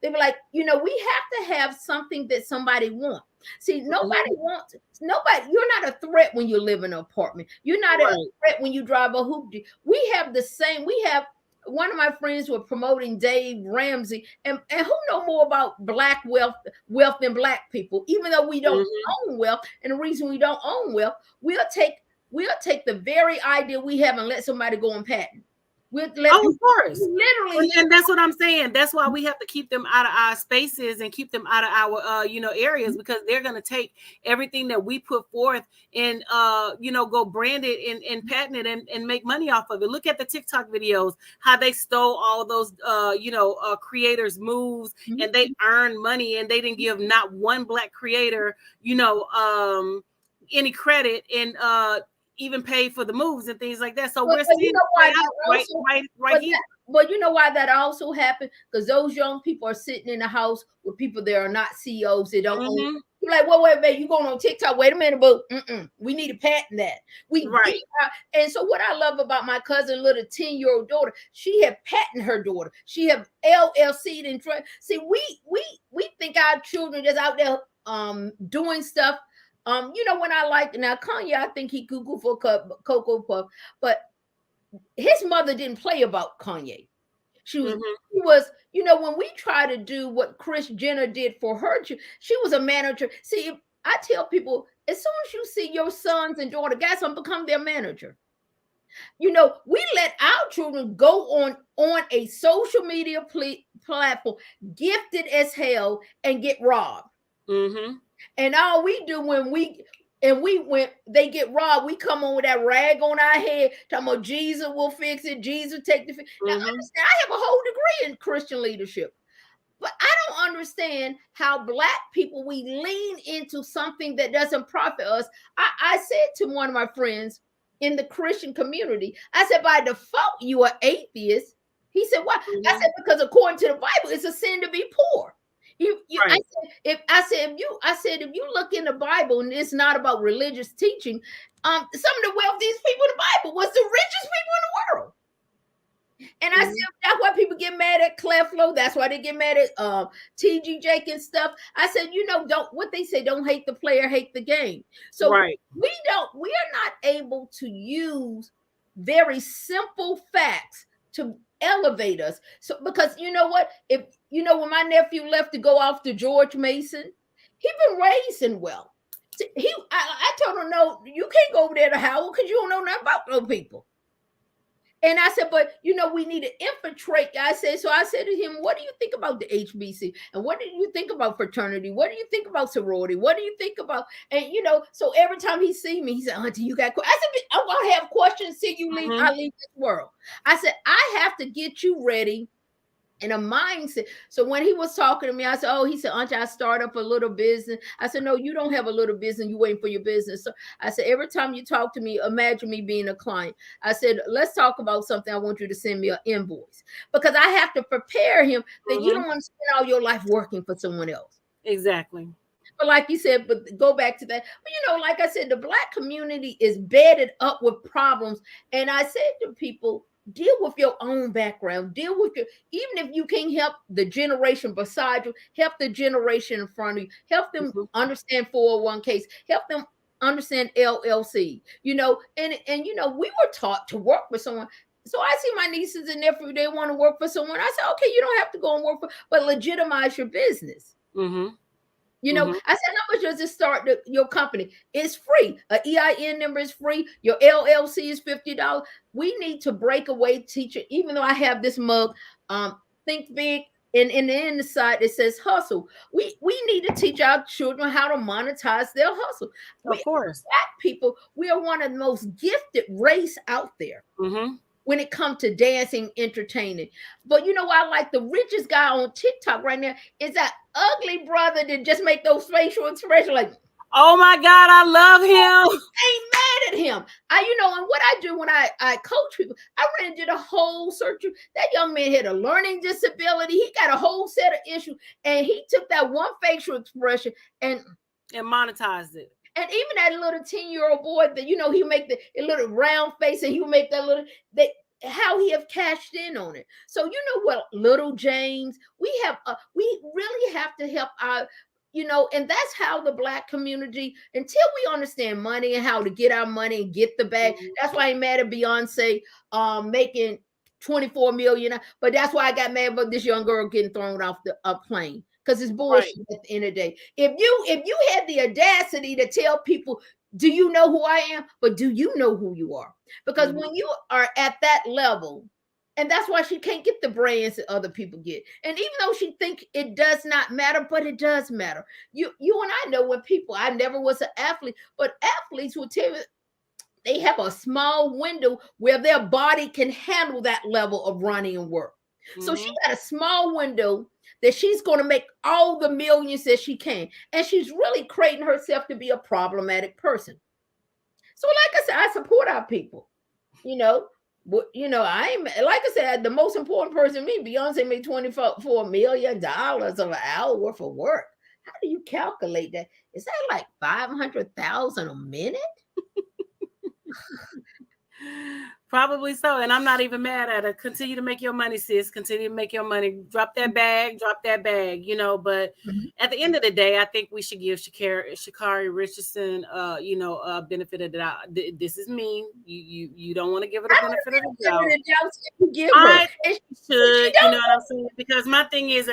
they were like, we have to have something that somebody wants. See, nobody wants, you're not a threat when you live in an apartment. You're not a threat when you drive a hoopty. We have one of my friends were promoting Dave Ramsey, and who know more about Black wealth than Black people, even though we don't own wealth. And the reason we don't own wealth, we'll take the very idea we have and let somebody go and patent. Of course, literally, and that's what I'm saying. That's why we have to keep them out of our spaces and keep them out of our areas, because they're going to take everything that we put forth and go brand it and patent it and make money off of it. Look at the TikTok videos, how they stole all those creators' moves, and they earned money, and they didn't give not one Black creator any credit, and even pay for the moves and things like that. So we're seeing right here. But you know why that also happened? Because those young people are sitting in the house with people that are not CEOs. They don't own. You're like, well, wait, you going on TikTok? Wait a minute, boo. We need to patent that. And so what I love about my cousin, little 10-year-old daughter, she had patented her daughter. She have LLC'd and see, we think our children just out there doing stuff. When I like now Kanye, I think he cuckoo for Cocoa Puff, but his mother didn't play about Kanye. She was, when we try to do what Kris Jenner did for her, she was a manager. See, I tell people, as soon as you see your sons and daughter, guys, I'm become their manager. We let our children go on a social media platform, gifted as hell, and get robbed. And all we do when they get robbed, we come on with that rag on our head, talking about Jesus will fix it, Jesus take the fix. Now, understand, I have a whole degree in Christian leadership, but I don't understand how Black people, we lean into something that doesn't profit us. I said to one of my friends in the Christian community, I said, by default, you are atheist. He said, why? I said, because according to the Bible, it's a sin to be poor. I said, if you look in the Bible, and it's not about religious teaching, some of the wealthiest people in the Bible was the richest people in the world. And I said, that's why people get mad at Cleflo. That's why they get mad at T.G. Jake and stuff. I said, what they say, don't hate the player, hate the game. So we are not able to use very simple facts to elevate us. So because you know what, if when my nephew left to go off to George Mason, he been raised in wealth. I told him, no, you can't go over there to Howard because you don't know nothing about those people. And I said, but we need to infiltrate. I said to him, what do you think about the HBC? And what do you think about fraternity? What do you think about sorority? What do you think about? And so every time he see me, he said, Auntie, you got questions? I said, I'm gonna have questions till you leave. I leave this world. I said, I have to get you ready in a mindset. So when he was talking to me, I said, he said, Auntie, I start up a little business. I said, no, you don't have a little business. You waiting for your business. So I said, every time you talk to me, imagine me being a client. I said, let's talk about something. I want you to send me an invoice, because I have to prepare him that you don't want to spend all your life working for someone else. Exactly. But like you said, but go back to that. But like I said, the Black community is bedded up with problems. And I said to people, deal with your own background. Deal with even if you can't help the generation beside you, help the generation in front of you. Help them understand 401ks. Help them understand LLC. And we were taught to work for someone. So I see my nieces and nephews, they want to work for someone. I said, okay, you don't have to go and work but legitimize your business. I said, how much does it start your company? It's free. An EIN number is free. Your LLC is $50. We need to break away, teacher. Even though I have this mug, think big, and in the inside it says hustle. We need to teach our children how to monetize their hustle. Of course, Black people, we are one of the most gifted race out there. When it comes to dancing, entertaining. But I like the richest guy on TikTok right now is that ugly brother that just make those facial expressions like, oh my God, I love him. Ain't mad at him. And what I do when I coach people, I ran and did a whole search. That young man had a learning disability. He got a whole set of issues. And he took that one facial expression and monetized it. And even that little 10-year-old boy that, he make the little round face and he make that little, how he have cashed in on it. So you know what, little James, we really have to help our, and that's how the Black community, until we understand money and how to get our money and get the bag. That's why I'm mad at Beyonce making 24 million. But that's why I got mad about this young girl getting thrown off the plane, because it's bullshit at the end of the day. If you had the audacity to tell people, do you know who I am? But do you know who you are? Because when you are at that level, and that's why she can't get the brands that other people get. And even though she think it does not matter, but it does matter. You and I know when people, I never was an athlete, but athletes will tell you they have a small window where their body can handle that level of running and work. So she got a small window that she's going to make all the millions that she can. And she's really creating herself to be a problematic person. So like I said, I support our people, I'm, like I said, the most important person to me, Beyonce made $24 million an hour worth of work. How do you calculate that? Is that like 500,000 a minute? Probably so. And I'm not even mad at her. Continue to make your money, sis. Continue to make your money. Drop that bag, but at the end of the day, I think we should give Sha'Carri Richardson, benefit of the doubt. This is me. You don't want to give her the benefit of the doubt. I should, you know what I'm saying? Because my thing is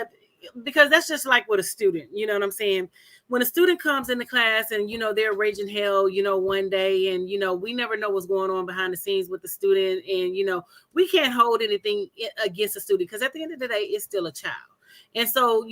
because that's just like with a student, you know what I'm saying? When a student comes into class and, they're raging hell, one day, and, we never know what's going on behind the scenes with the student. And, we can't hold anything against a student, because at the end of the day, it's still a child. And so,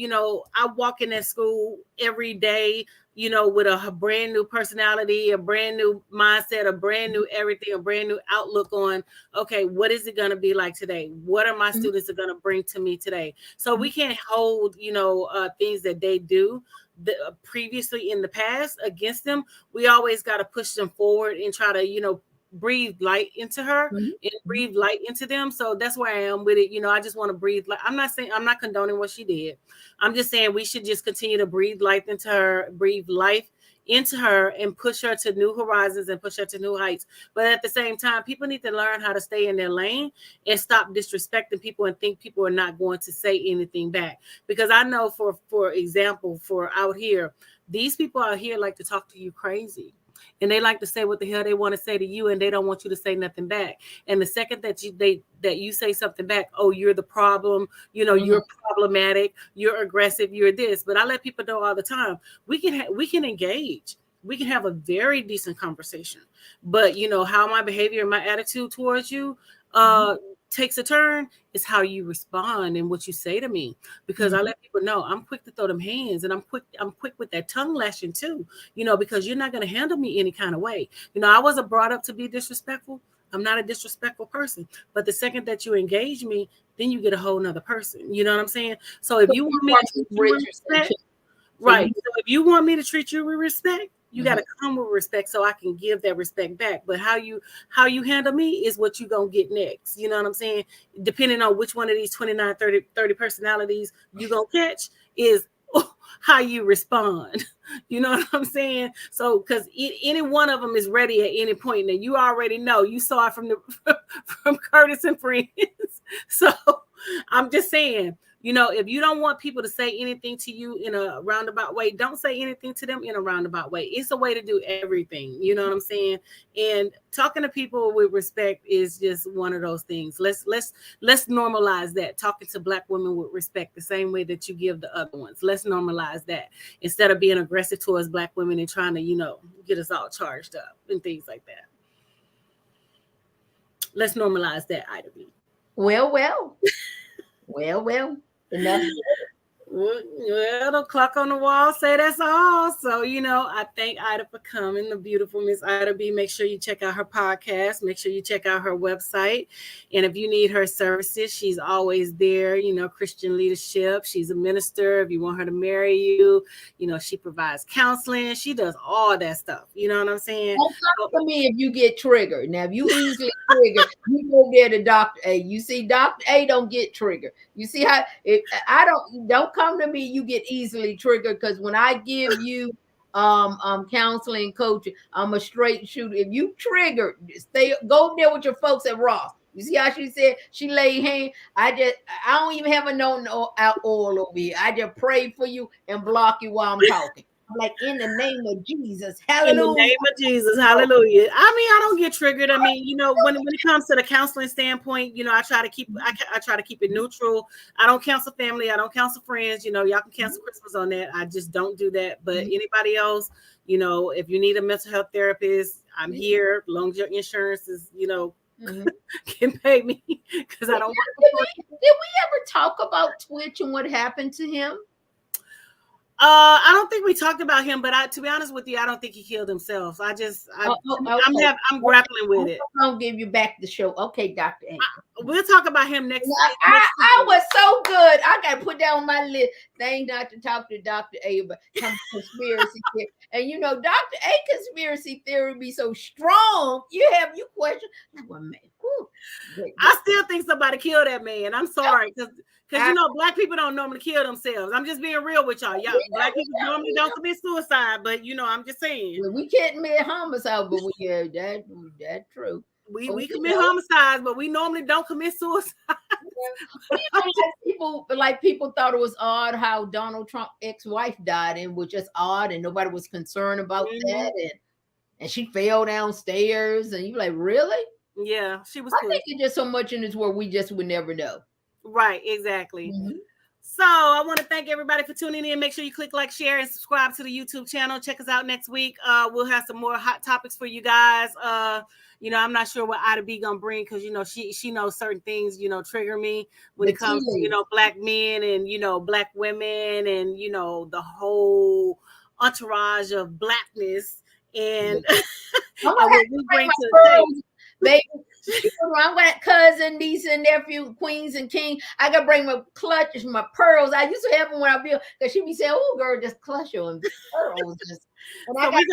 I walk in that school every day, with a brand new personality, a brand new mindset, a brand new everything, a brand new outlook on, okay, what is it going to be like today? What are my students are going to bring to me today? So we can't hold, things that they do previously in the past against them. We always got to push them forward and try to, breathe light into her and breathe light into them. So that's where I am with it. I just want to breathe. I'm not condoning what she did. I'm just saying we should just continue to breathe life into her, breathe life into her, and push her to new horizons and push her to new heights. But at the same time, people need to learn how to stay in their lane and stop disrespecting people and think people are not going to say anything back. Because I know, for example, for out here, these people out here like to talk to you crazy. And they like to say what the hell they want to say to you, and they don't want you to say nothing back. And the second that you say something back, oh, you're the problem, you're problematic, you're aggressive, you're this. But I let people know all the time, we can engage. We can have a very decent conversation. But how my behavior and my attitude towards you takes a turn is how you respond and what you say to me. Because I let people know I'm quick to throw them hands, and I'm quick with that tongue lashing too, because you're not going to handle me any kind of way. I wasn't brought up to be disrespectful. I'm not a disrespectful person. But the second that you engage me, then you get a whole nother person. You know what I'm saying? So if you want me to treat you with respect, right. So if you want me to treat you with respect, you got to come with respect so I can give that respect back. But how you handle me is what you going to get next. You know what I'm saying? Depending on which one of these 29, 30 personalities you going to catch is how you respond. You know what I'm saying? So, because any one of them is ready at any point. And you already know. You saw it from Curtis and Friends. So I'm just saying, if you don't want people to say anything to you in a roundabout way, don't say anything to them in a roundabout way. It's a way to do everything. You know what I'm saying? And talking to people with respect is just one of those things. Let's normalize that. Talking to Black women with respect, the same way that you give the other ones. Let's normalize that instead of being aggressive towards Black women and trying to, get us all charged up and things like that. Let's normalize that, Ida B. Well. Enough. Well, the clock on the wall say that's all. So, I thank Ida for coming, the beautiful Miss Ida B. Make sure you check out her podcast. Make sure you check out her website. And if you need her services, she's always there. Christian leadership. She's a minister. If you want her to marry you, she provides counseling. She does all that stuff. You know what I'm saying? Don't come to me if you get triggered. Now, if you easily triggered, you go get a Dr. A. You see, Dr. A don't get triggered. You see how don't come to me, you get easily triggered, because when I give you counseling, coaching, I'm a straight shooter. If you triggered, go there with your folks at Ross. You see how she said she laid hand? I don't even have a no out oil over here. I just pray for you and block you while I'm talking. I'm like, in the name of Jesus, hallelujah. In the name of Jesus, hallelujah. I mean, I don't get triggered. I mean, you know, when it comes to the counseling standpoint, you know, I try to keep it neutral. I don't counsel family. I don't counsel friends. You know, y'all can cancel Christmas on that. I just don't do that. But anybody else, you know, if you need a mental health therapist, I'm here. As long as your insurance is, you know, can pay me, because I don't. Did we ever talk about Twitch and what happened to him? I don't think we talked about him, but to be honest with you, I don't think he killed himself. I'm grappling with it. I'll give you back the show. Okay, Dr. A. We'll talk about him next week. I was so good. I got to put that on my list. Thing not to talk to Dr. A about conspiracy theory. And you know, Dr. A conspiracy theory be so strong. You question. Well, man, I still think somebody killed that man. I'm sorry, because you know, black people don't normally kill themselves. I'm just being real with y'all. Black people normally don't commit suicide, but you know, I'm just saying. Well, we can't commit homicide, but that's true. We commit homicides, but we normally don't commit suicide. People thought it was odd how Donald Trump's ex-wife died, and was just odd, and nobody was concerned about that, and she fell downstairs, and you like, really? Yeah, she was. I think it's just so much in this world we just would never know. Right, exactly. So I want to thank everybody for tuning in. Make sure you click like, share, and subscribe to the YouTube channel. Check us out next week. We'll have some more hot topics for you guys. You know, I'm not sure what Ida B gonna bring, because you know she knows certain things, you know, trigger me when it comes to, you know, black men and, you know, black women and, you know, the whole entourage of blackness and what we bring to the table. Baby, I'm got cousin, niece, and nephew, queens and king. I gotta bring my clutches, my pearls. I used to have them when I built, because she be saying, "Oh, girl, just clutch you and pearls." And I got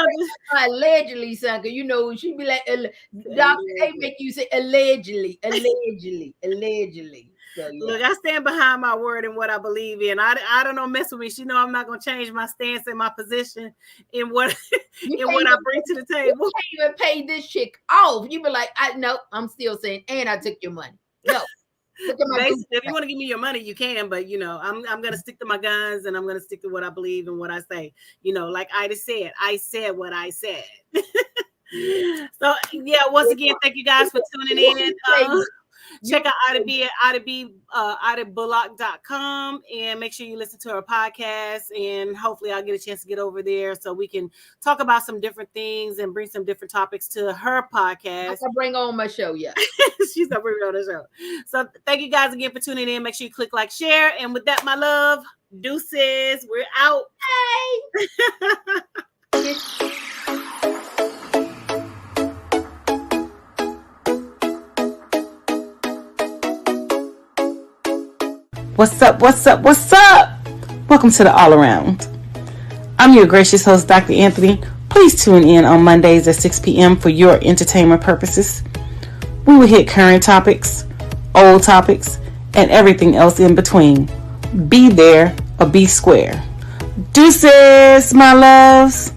my allegedly, son, because you know she be like, Dr. A make you say allegedly. So, yeah. Look, I stand behind my word and what I believe in. I don't know, mess with me. She know I'm not gonna change my stance and my position in what I bring to the table. You can't even pay this chick off. You be like, I'm still saying, and I took your money. No. Basically, if you want to give me your money, you can, but you know, I'm gonna stick to my guns, and I'm gonna stick to what I believe and what I say. You know, like Ida said, I said what I said. So yeah, once again, thank you guys for tuning in. Check out Ida B at IdaBullock.com, and make sure you listen to her podcast, and hopefully I'll get a chance to get over there so we can talk about some different things and bring some different topics to her podcast. I'll bring on my show, yeah. She's gonna bring on the show. So thank you guys again for tuning in. Make sure you click like, share, and with that, my love, deuces, we're out. Hey. What's up? Welcome to the All Around. I'm your gracious host, Dr. Anthony. Please tune in on Mondays at 6 p.m. for your entertainment purposes. We will hit current topics, old topics, and everything else in between. Be there or be square. Deuces, my loves.